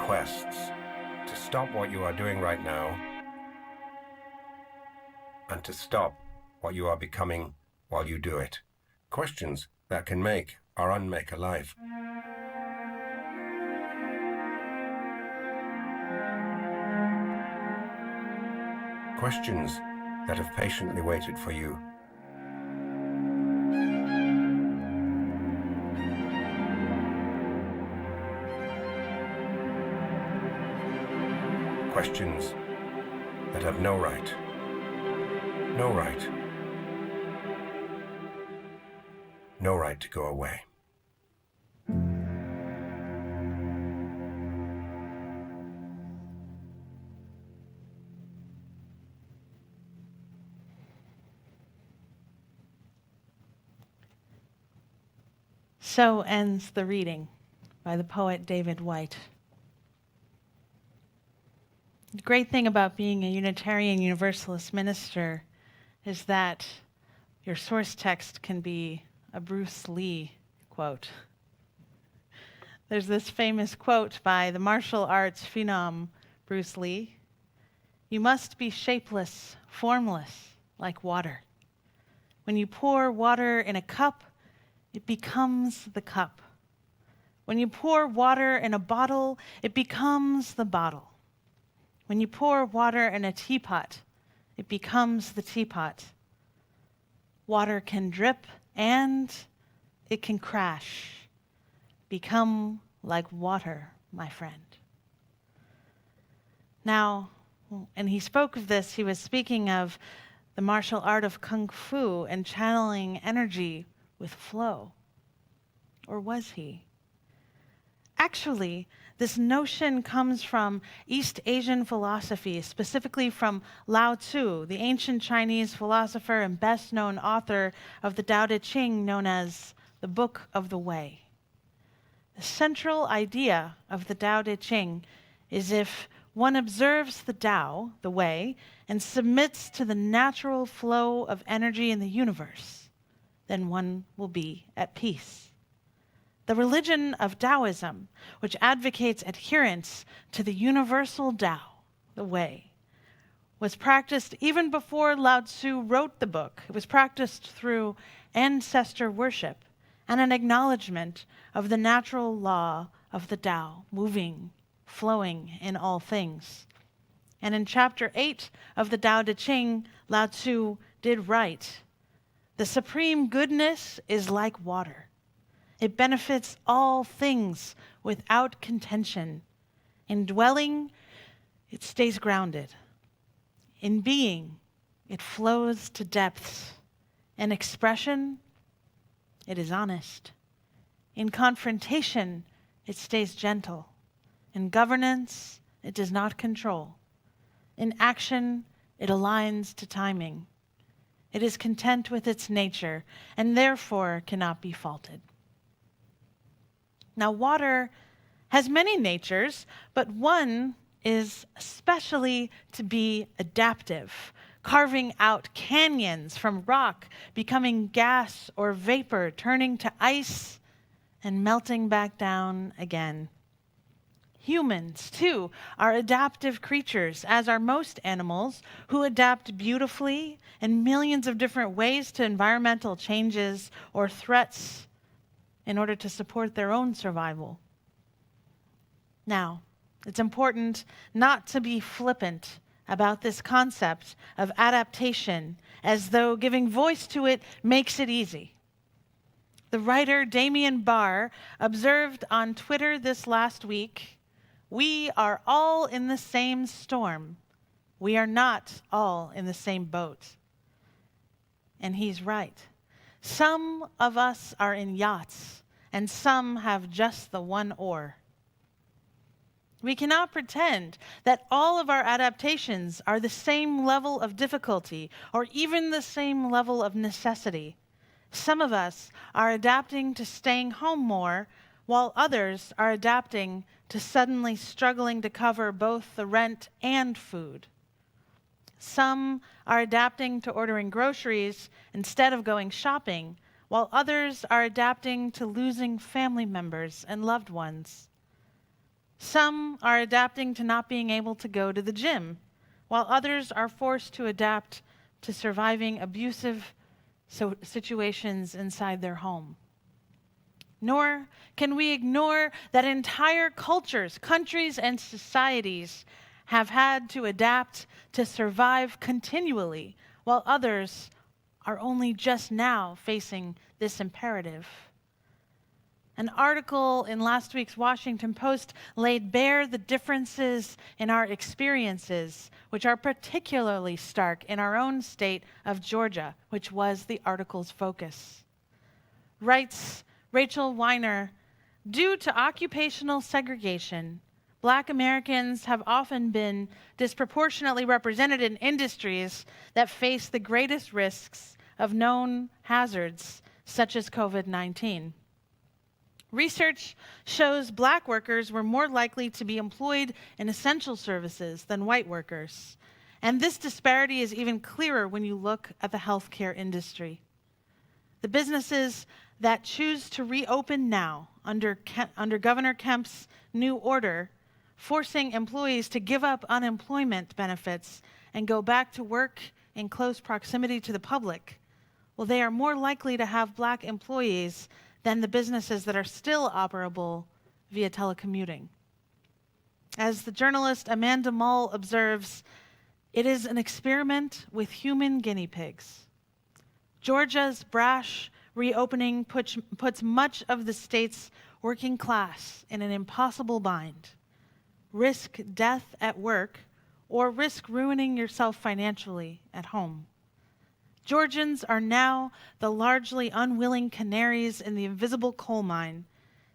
requests to stop what you are doing right now and to stop what you are becoming while you do it. Questions that can make or unmake a life. Questions that have patiently waited for you. Questions that have no right. No right. No right to go away. So ends the reading by the poet David White. The great thing about being a Unitarian Universalist minister is that your source text can be a Bruce Lee quote. There's this famous quote by the martial arts phenom Bruce Lee. "You must be shapeless, formless, like water. When you pour water in a cup, it becomes the cup. When you pour water in a bottle, it becomes the bottle. When you pour water in a teapot, it becomes the teapot. Water can drip and it can crash. Become like water, my friend." Now, and he spoke of this, he was speaking of the martial art of Kung Fu and channeling energy with flow. Or was he? Actually, this notion comes from East Asian philosophy, specifically from Lao Tzu, the ancient Chinese philosopher and best-known author of the Tao Te Ching, known as the Book of the Way. The central idea of the Tao Te Ching is if one observes the Tao, the way, and submits to the natural flow of energy in the universe, then one will be at peace. The religion of Taoism, which advocates adherence to the universal Tao, the way, was practiced even before Lao Tzu wrote the book. It was practiced through ancestor worship and an acknowledgement of the natural law of the Tao, moving, flowing in all things. And in chapter 8 of the Tao Te Ching, Lao Tzu did write, "The supreme goodness is like water. It benefits all things without contention. In dwelling, it stays grounded. In being, it flows to depths. In expression, it is honest. In confrontation, it stays gentle. In governance, it does not control. In action, it aligns to timing. It is content with its nature and therefore cannot be faulted." Now, water has many natures, but one is especially to be adaptive, carving out canyons from rock, becoming gas or vapor, turning to ice and melting back down again. Humans, too, are adaptive creatures, as are most animals, who adapt beautifully in millions of different ways to environmental changes or threats in order to support their own survival. Now, it's important not to be flippant about this concept of adaptation, as though giving voice to it makes it easy. The writer Damien Barr observed on Twitter this last week, "We are all in the same storm. We are not all in the same boat." And he's right. Some of us are in yachts, and some have just the one oar. We cannot pretend that all of our adaptations are the same level of difficulty or even the same level of necessity. Some of us are adapting to staying home more, while others are adapting to suddenly struggling to cover both the rent and food. Some are adapting to ordering groceries instead of going shopping, while others are adapting to losing family members and loved ones. Some are adapting to not being able to go to the gym, while others are forced to adapt to surviving abusive situations inside their home. Nor can we ignore that entire cultures, countries, and societies have had to adapt to survive continually, while others are only just now facing this imperative. An article in last week's Washington Post laid bare the differences in our experiences, which are particularly stark in our own state of Georgia, which was the article's focus. Writes Rachel Weiner, due to occupational segregation, Black Americans have often been disproportionately represented in industries that face the greatest risks of known hazards, such as COVID-19. Research shows Black workers were more likely to be employed in essential services than white workers. And this disparity is even clearer when you look at the healthcare industry. The businesses that choose to reopen now under Governor Kemp's new order, forcing employees to give up unemployment benefits and go back to work in close proximity to the public, well, they are more likely to have Black employees than the businesses that are still operable via telecommuting. As the journalist Amanda Mull observes, it is an experiment with human guinea pigs. Georgia's brash reopening puts much of the state's working class in an impossible bind. Risk death at work or risk ruining yourself financially at home. Georgians are now the largely unwilling canaries in the invisible coal mine,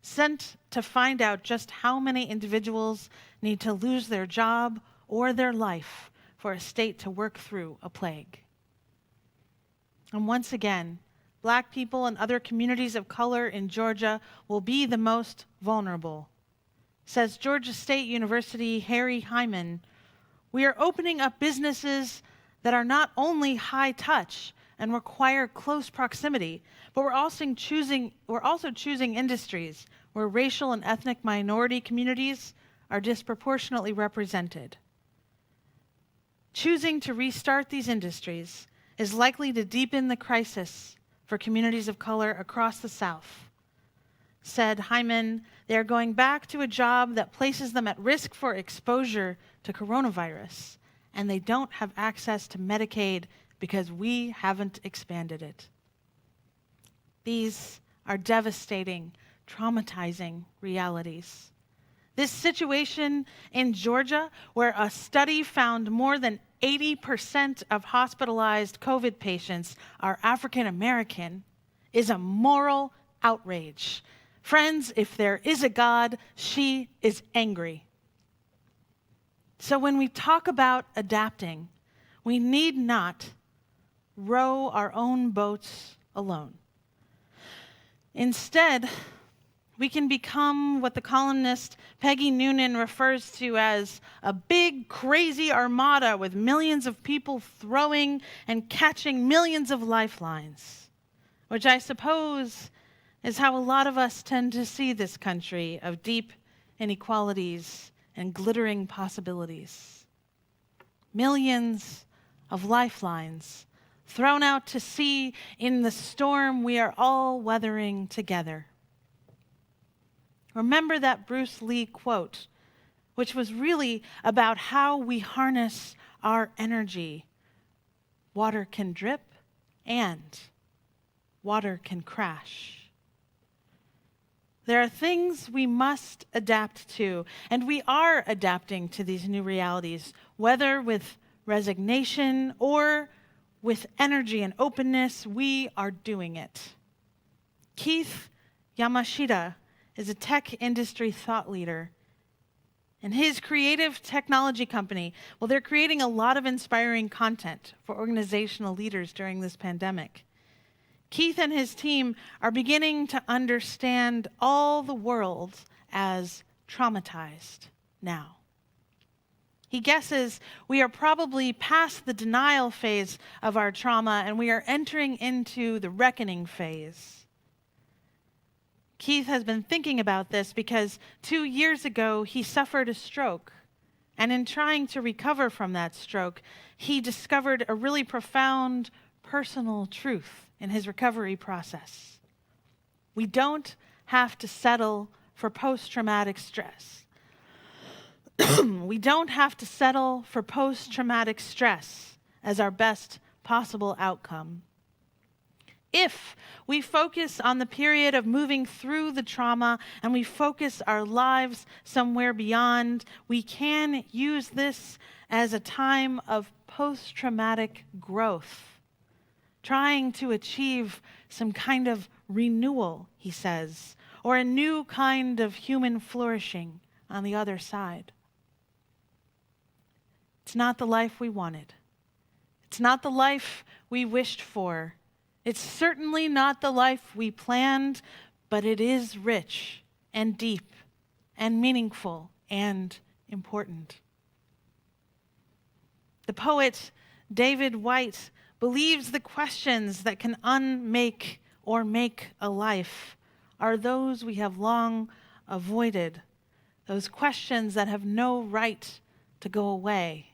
sent to find out just how many individuals need to lose their job or their life for a state to work through a plague. And once again, Black people and other communities of color in Georgia will be the most vulnerable. Says Georgia State University Harry Hyman, we are opening up businesses that are not only high touch and require close proximity, but we're also choosing industries where racial and ethnic minority communities are disproportionately represented. Choosing to restart these industries is likely to deepen the crisis for communities of color across the South. Said Hyman, they are going back to a job that places them at risk for exposure to coronavirus, and they don't have access to Medicaid because we haven't expanded it. These are devastating, traumatizing realities. This situation in Georgia, where a study found more than 80% of hospitalized COVID patients are African American, is a moral outrage. Friends, if there is a God, she is angry. So when we talk about adapting, we need not row our own boats alone. Instead, we can become what the columnist Peggy Noonan refers to as a big, crazy armada with millions of people throwing and catching millions of lifelines, which I suppose is how a lot of us tend to see this country of deep inequalities and glittering possibilities. Millions of lifelines thrown out to sea in the storm we are all weathering together. Remember that Bruce Lee quote, which was really about how we harness our energy. Water can drip and water can crash. There are things we must adapt to, and we are adapting to these new realities, whether with resignation or with energy and openness, we are doing it. Keith Yamashita is a tech industry thought leader. And his creative technology company, well, they're creating a lot of inspiring content for organizational leaders during this pandemic. Keith and his team are beginning to understand all the world as traumatized now. He guesses we are probably past the denial phase of our trauma and we are entering into the reckoning phase. Keith has been thinking about this because 2 years ago he suffered a stroke. And in trying to recover from that stroke, he discovered a really profound personal truth in his recovery process. We don't have to settle for post-traumatic stress. We don't have to settle for post-traumatic stress as our best possible outcome. If we focus on the period of moving through the trauma and we focus our lives somewhere beyond, we can use this as a time of post-traumatic growth, trying to achieve some kind of renewal, he says, or a new kind of human flourishing on the other side. It's not the life we wanted. It's not the life we wished for. It's certainly not the life we planned, but it is rich and deep and meaningful and important. The poet David Whyte believes the questions that can unmake or make a life are those we have long avoided, those questions that have no right to go away.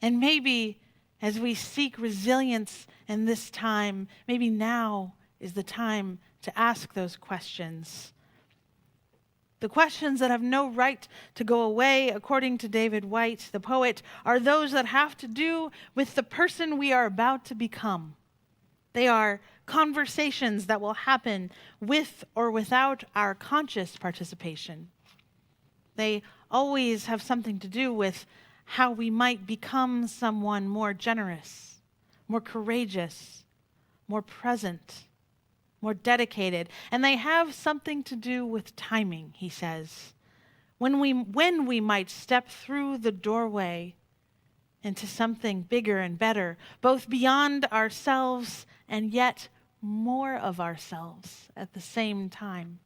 And maybe as we seek resilience in this time, maybe now is the time to ask those questions. The questions that have no right to go away, according to David Whyte, the poet, are those that have to do with the person we are about to become. They are conversations that will happen with or without our conscious participation. They always have something to do with how we might become someone more generous, more courageous, more present, more dedicated. And they have something to do with timing, he says. When we might step through the doorway into something bigger and better, both beyond ourselves and yet more of ourselves at the same time.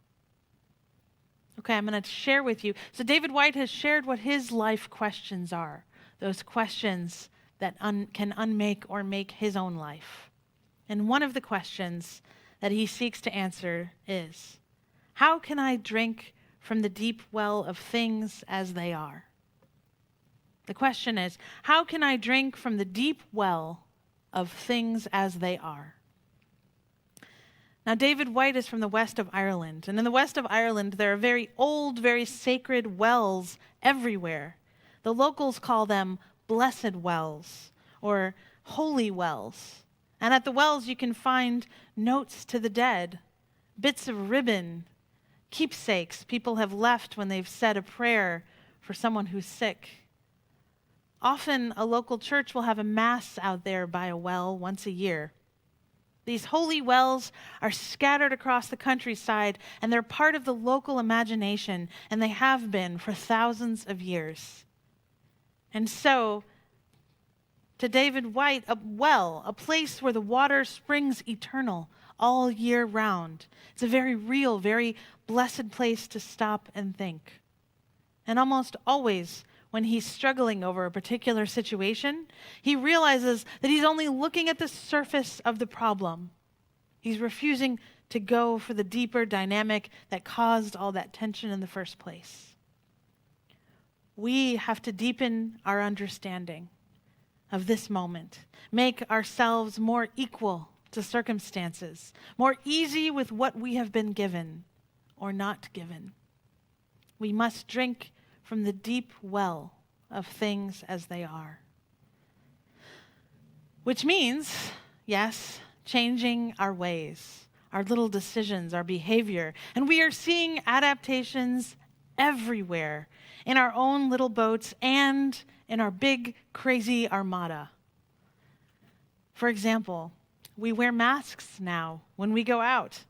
Okay, I'm going to share with you. So David Whyte has shared what his life questions are, those questions that can unmake or make his own life. And one of the questions that he seeks to answer is, how can I drink from the deep well of things as they are? The question is, how can I drink from the deep well of things as they are? Now, David Whyte is from the west of Ireland, and in the west of Ireland, there are very old, very sacred wells everywhere. The locals call them blessed wells or holy wells. And at the wells, you can find notes to the dead, bits of ribbon, keepsakes people have left when they've said a prayer for someone who's sick. Often, a local church will have a mass out there by a well once a year. These holy wells are scattered across the countryside, and they're part of the local imagination, and they have been for thousands of years. And so, to David Whyte, a well, a place where the water springs eternal all year round. It's a very real, very blessed place to stop and think. And almost always, when he's struggling over a particular situation, he realizes that he's only looking at the surface of the problem. He's refusing to go for the deeper dynamic that caused all that tension in the first place. We have to deepen our understanding of this moment, make ourselves more equal to circumstances, more easy with what we have been given or not given. We must drink from the deep well of things as they are. Which means, yes, changing our ways, our little decisions, our behavior. And we are seeing adaptations everywhere in our own little boats and in our big, crazy armada. For example, we wear masks now when we go out.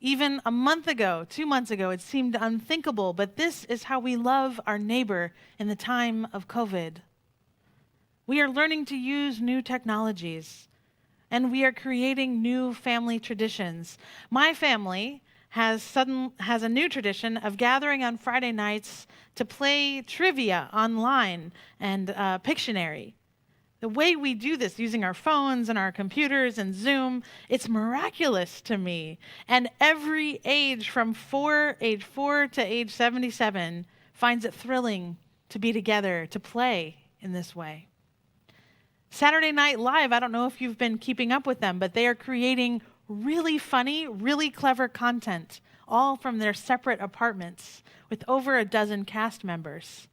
Even a month ago, 2 months ago, it seemed unthinkable, but this is how we love our neighbor in the time of COVID. We are learning to use new technologies, and we are creating new family traditions. My family has a new tradition of gathering on Friday nights to play trivia online and Pictionary. The way we do this using our phones and our computers and Zoom, it's miraculous to me. And every age from age 4 to age 77 finds it thrilling to be together, to play in this way. Saturday Night Live, I don't know if you've been keeping up with them, but they are creating really funny, really clever content, all from their separate apartments with over a dozen cast members.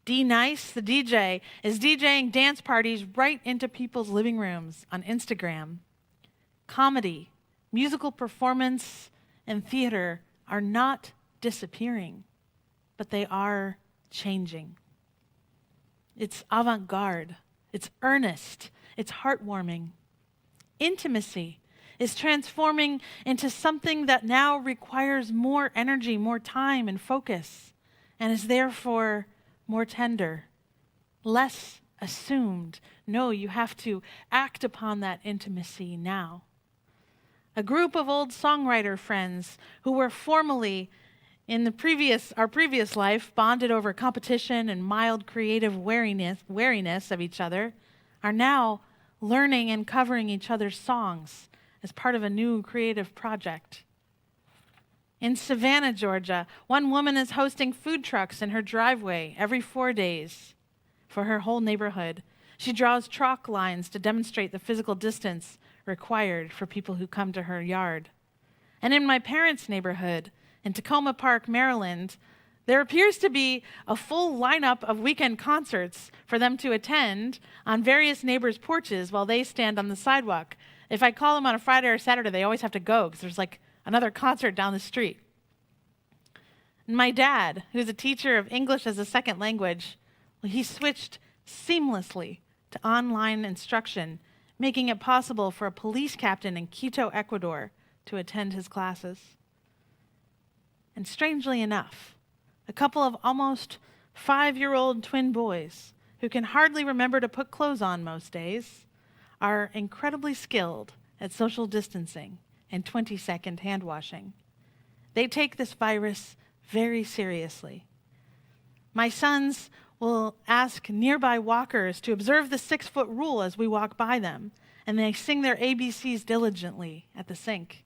D-Nice, the DJ, is DJing dance parties right into people's living rooms on Instagram. Comedy, musical performance, and theater are not disappearing, but they are changing. It's avant-garde, it's earnest, it's heartwarming. Intimacy is transforming into something that now requires more energy, more time and focus, and is therefore more tender, less assumed. No, you have to act upon that intimacy now. A group of old songwriter friends who were formerly in our previous life bonded over competition and mild creative wariness of each other are now learning and covering each other's songs as part of a new creative project. In Savannah, Georgia, one woman is hosting food trucks in her driveway every 4 days for her whole neighborhood. She draws chalk lines to demonstrate the physical distance required for people who come to her yard. And in my parents' neighborhood, in Tacoma Park, Maryland, there appears to be a full lineup of weekend concerts for them to attend on various neighbors' porches while they stand on the sidewalk. If I call them on a Friday or Saturday, they always have to go because there's like another concert down the street. And my dad, who's a teacher of English as a second language, he switched seamlessly to online instruction, making it possible for a police captain in Quito, Ecuador, to attend his classes. And strangely enough, a couple of almost 5-year-old twin boys who can hardly remember to put clothes on most days are incredibly skilled at social distancing and 20-second hand washing. They take this virus very seriously. My sons will ask nearby walkers to observe the 6-foot rule as we walk by them, and they sing their ABCs diligently at the sink.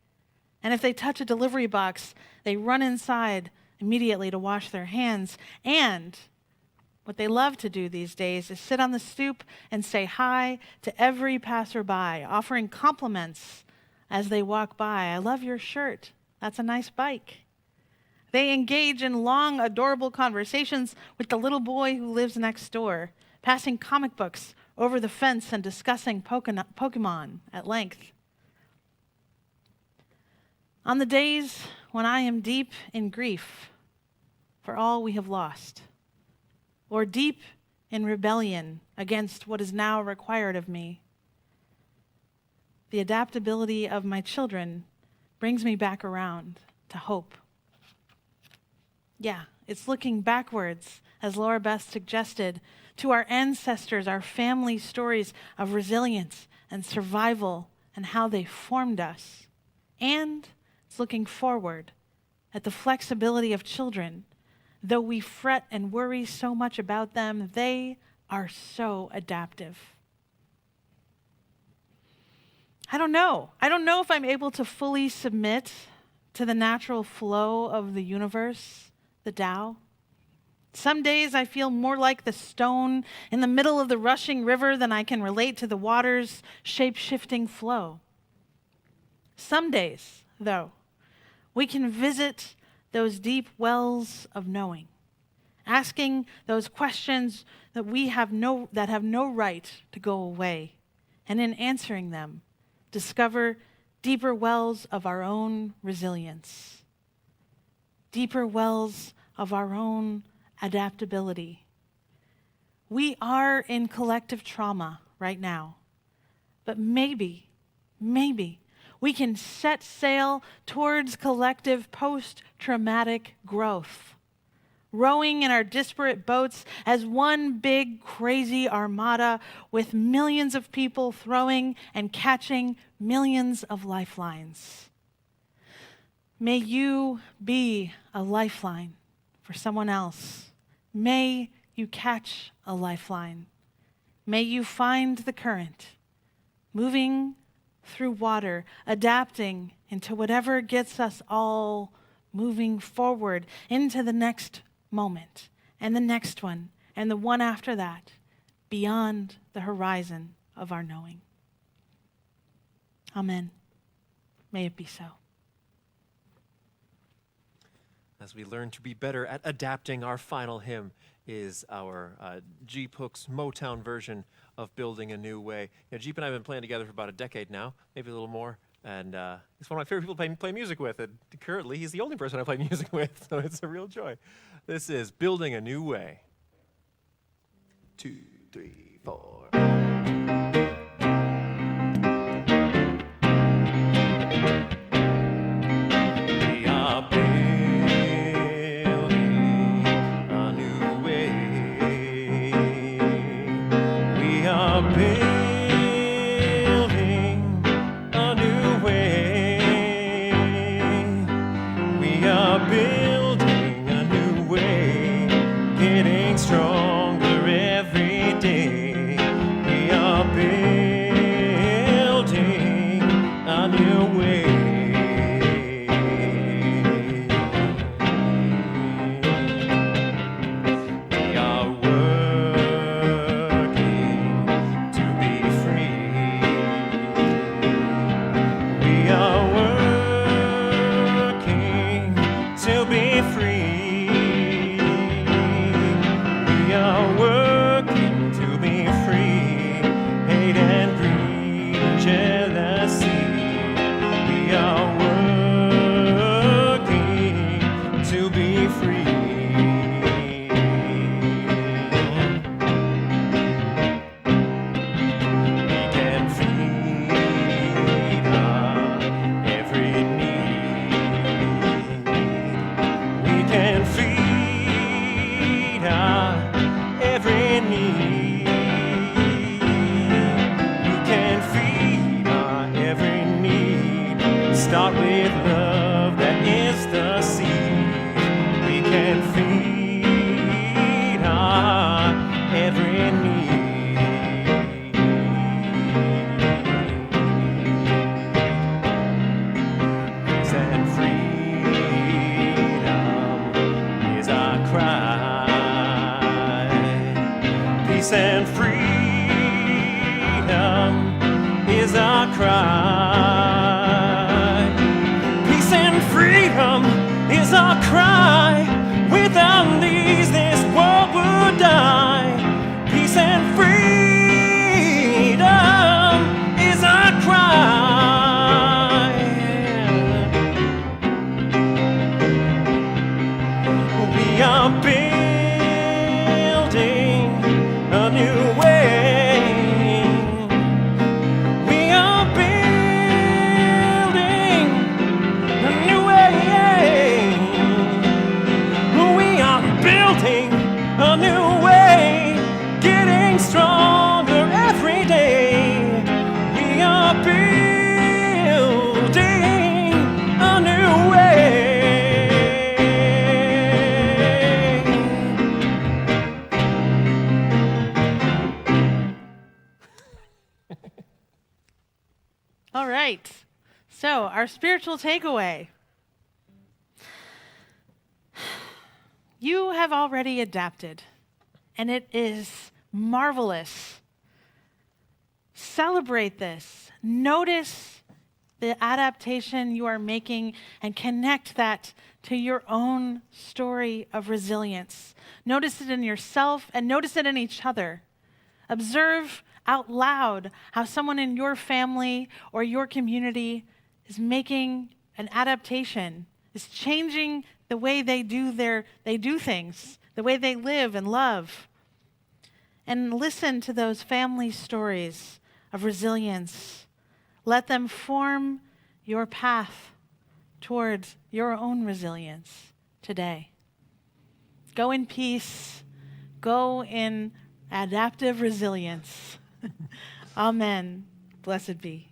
And if they touch a delivery box, they run inside immediately to wash their hands. And what they love to do these days is sit on the stoop and say hi to every passerby, offering compliments as they walk by. I love your shirt. That's a nice bike. They engage in long, adorable conversations with the little boy who lives next door, passing comic books over the fence and discussing Pokemon at length. On the days when I am deep in grief for all we have lost, or deep in rebellion against what is now required of me, the adaptability of my children brings me back around to hope. Yeah, it's looking backwards, as Laura Beth suggested, to our ancestors, our family stories of resilience and survival and how they formed us. And it's looking forward at the flexibility of children. Though we fret and worry so much about them, they are so adaptive. I don't know if I'm able to fully submit to the natural flow of the universe, the Tao. Some days I feel more like the stone in the middle of the rushing river than I can relate to the water's shape-shifting flow. Some days, though, we can visit those deep wells of knowing, asking those questions that have no right to go away, and in answering them, discover deeper wells of our own resilience, deeper wells of our own adaptability. We are in collective trauma right now, but maybe we can set sail towards collective post-traumatic growth, rowing in our disparate boats as one big crazy armada with millions of people throwing and catching millions of lifelines. May you be a lifeline for someone else. May you catch a lifeline. May you find the current, moving through water, adapting into whatever gets us all moving forward into the next moment and the next one and the one after that, beyond the horizon of our knowing. Amen. May it be so. As we learn to be better at adapting, our final hymn is our Jeep Hook's Motown version of Building a New Way. Jeep and I have been playing together for about a decade now, maybe a little more, and he's one of my favorite people to play music with, and currently he's the only person I play music with, so it's a real joy. This is Building a New Way. 2, 3, 4. Start with love, that is the seed. We can feed our every need. Peace and freedom is our cry. Peace and freedom is our cry. Is our cry. Without these, this world would die. Peace and freedom is our cry. We are building a new way. We are building a new way. Building a new way, getting stronger every day. We are building a new way. All right. So, our spiritual takeaway. You have already adapted, and it is marvelous. Celebrate this. Notice the adaptation you are making and connect that to your own story of resilience. Notice it in yourself and notice it in each other. Observe out loud how someone in your family or your community is making an adaptation, is changing the way they do things, the way they live and love. And listen to those family stories of resilience. Let them form your path towards your own resilience today. Go in peace. Go in adaptive resilience. Amen. Blessed be.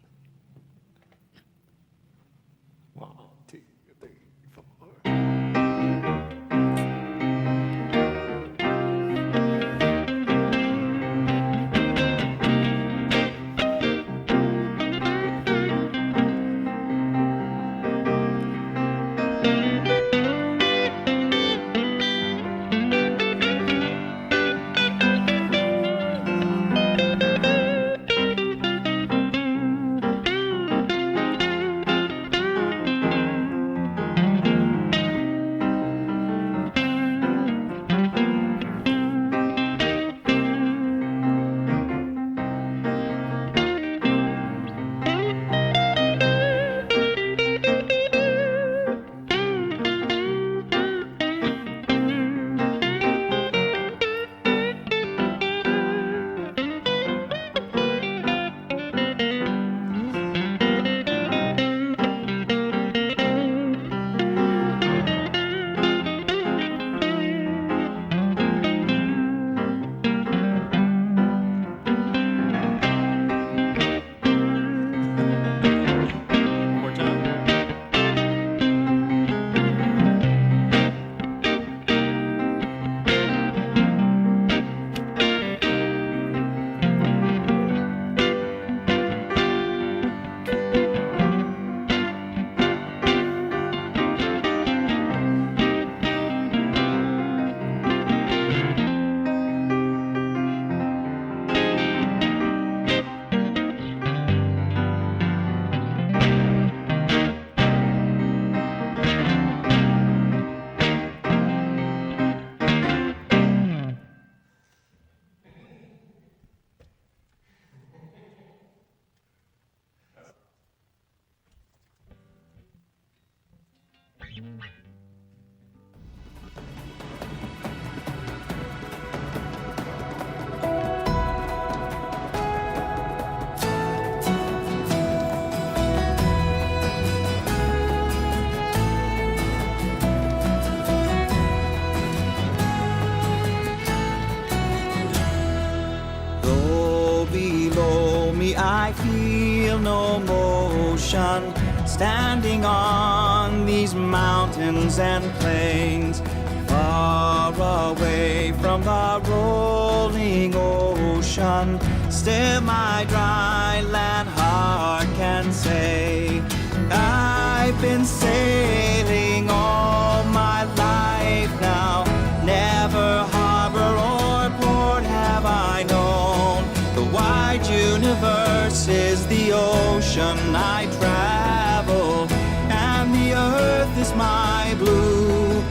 I feel no motion, standing on these mountains and plains, far away from the rolling ocean. Still my dry land heart can say, I've been sailing all my life now. Never harbor or port have I known. The wide universe is the ocean I travel, and the earth is my blue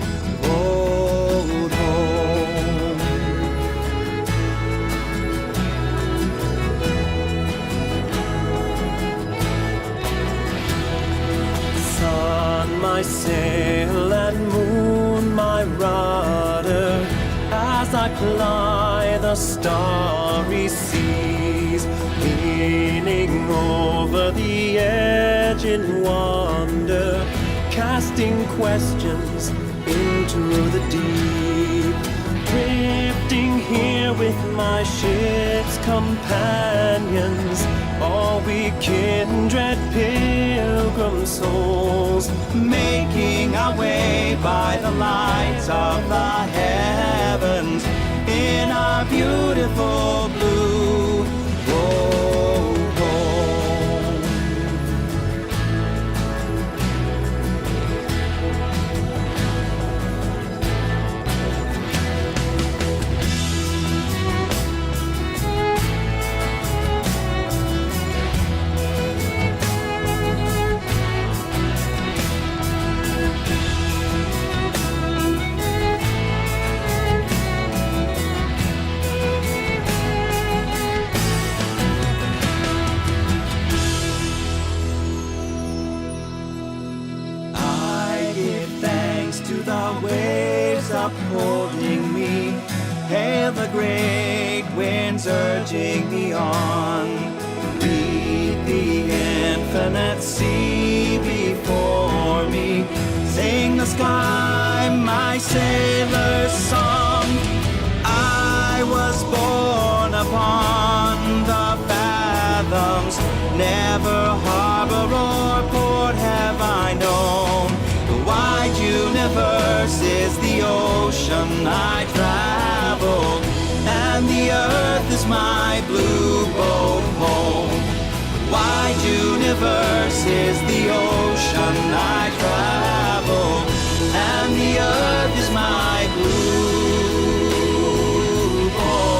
old home. Sun, my sail, and moon, my rudder, as I ply the starry seas, leaning over the edge in wonder, casting questions into the deep, drifting here with my ship's companions, all we kindred pilgrim souls, making our way by the lights of the heavens in our beautiful blue road home. Upholding me, hail the great winds urging me on. Read the infinite sea before me, sing the sky my sailor's song. I was born upon the fathoms, never harbor or port have I known. The wide universe is the ocean I travel, and the earth is my blue boat home. The wide universe is the ocean I travel, and the earth is my blue boat.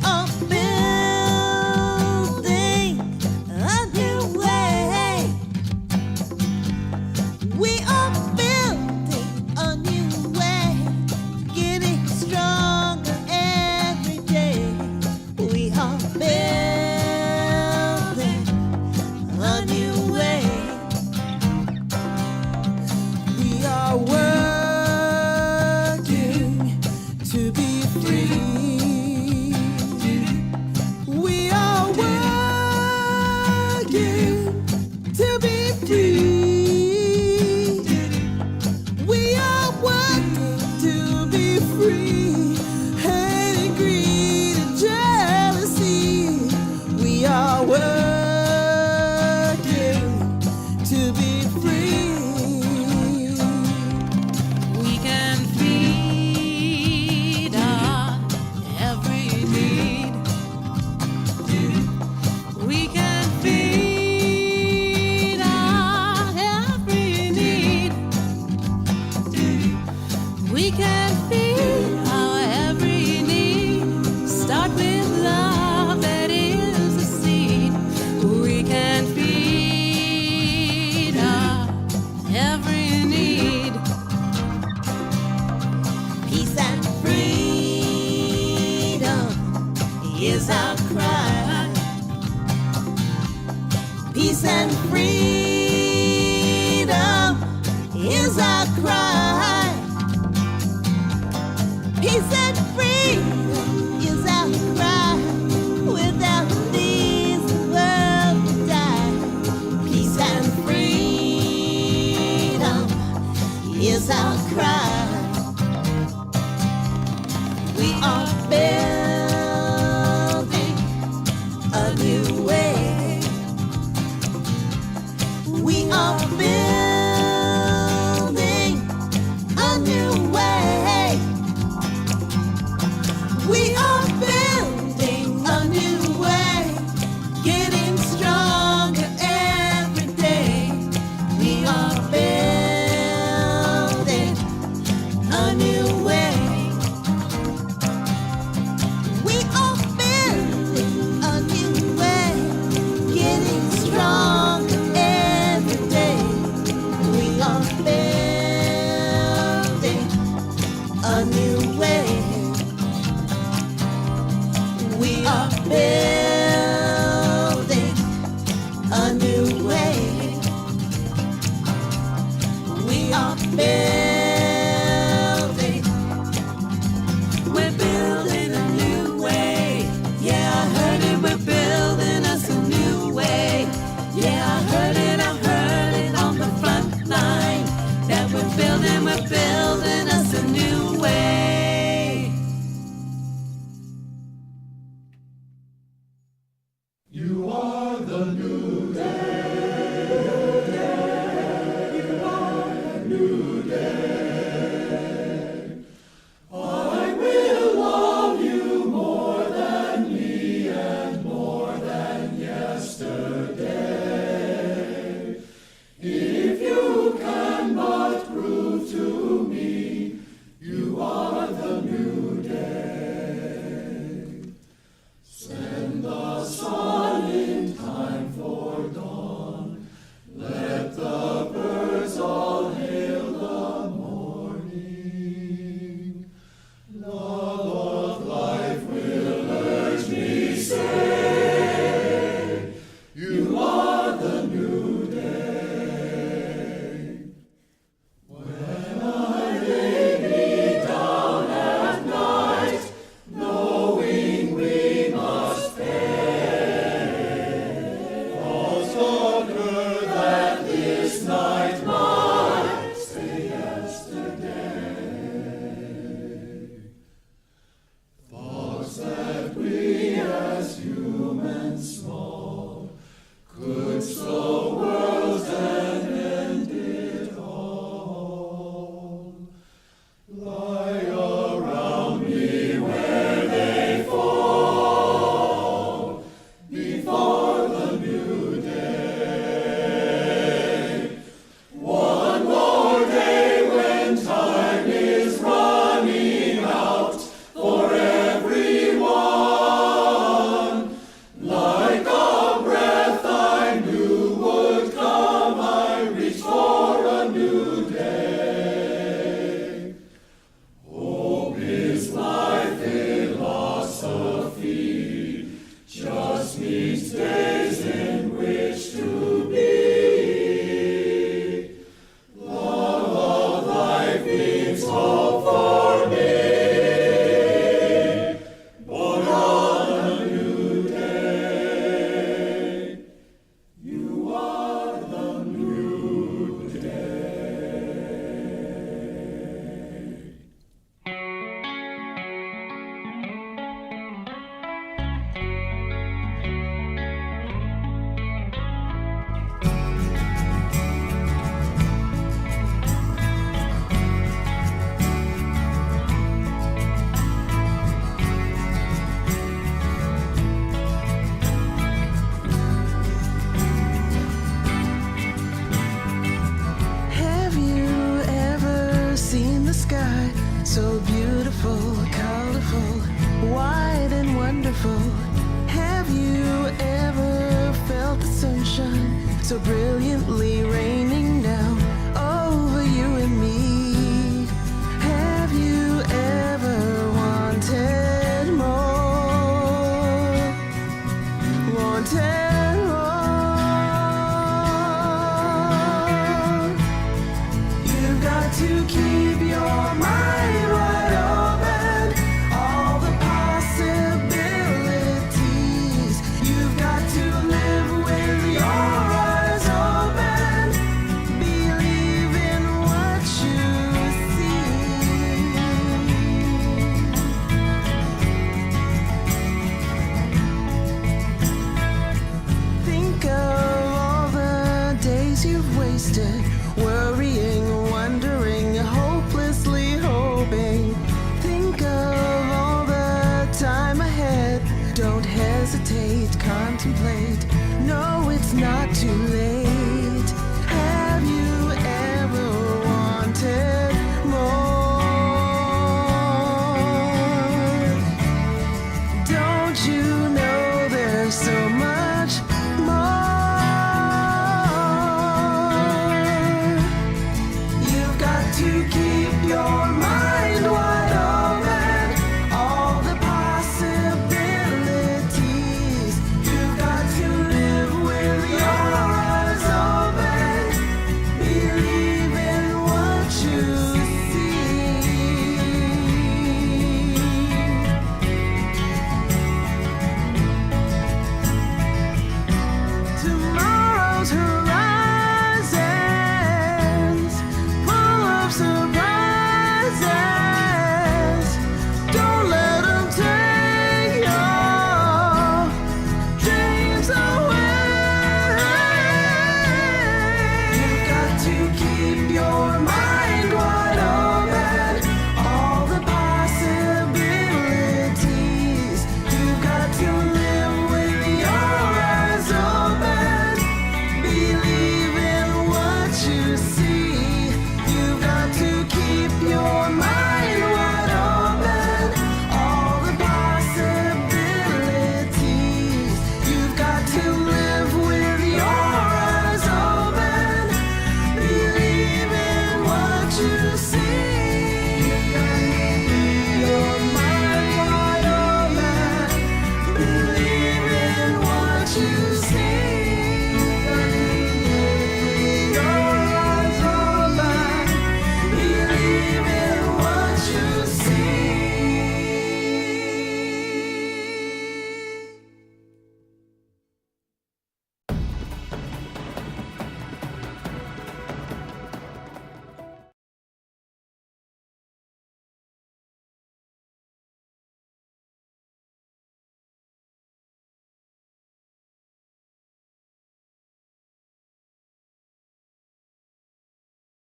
are building a new way. We are building a new way, getting stronger every day. We are building a new way. We are working to be free. We are working to be free. We are working to be free. Hating, greed, and jealousy. We are working to be free. We can feed our every need. We can feed our every need. We can feed our every need. Start with love, that is the seed. We can feed our every need. Peace and freedom is our cry. Peace and freedom is our cry. Peace and freedom is our cry. Without these, the world would die. Peace and freedom is our cry. We are building a new way. We are building a new way. We are building a new way, getting stronger every day. We are building a new way. We are building a new way, getting stronger every day. We are building a new way. We are building a new way. We are building. We're building a new way. Yeah, I heard it. We're building us a new way. Yeah, I heard it on the front line. That we're building us a new way. You are the new day. You are the new day. so brilliantly raining down over you and me. Have you ever wanted more? Wanted more? You've got to keep your mind wide open. All the possibilities. You've got to live with your eyes open. Believe in what you see. Think of all the days you've wasted, worrying, wondering, hopelessly hoping. Think of all the time ahead. Don't hesitate, contemplate. No, it's not too late.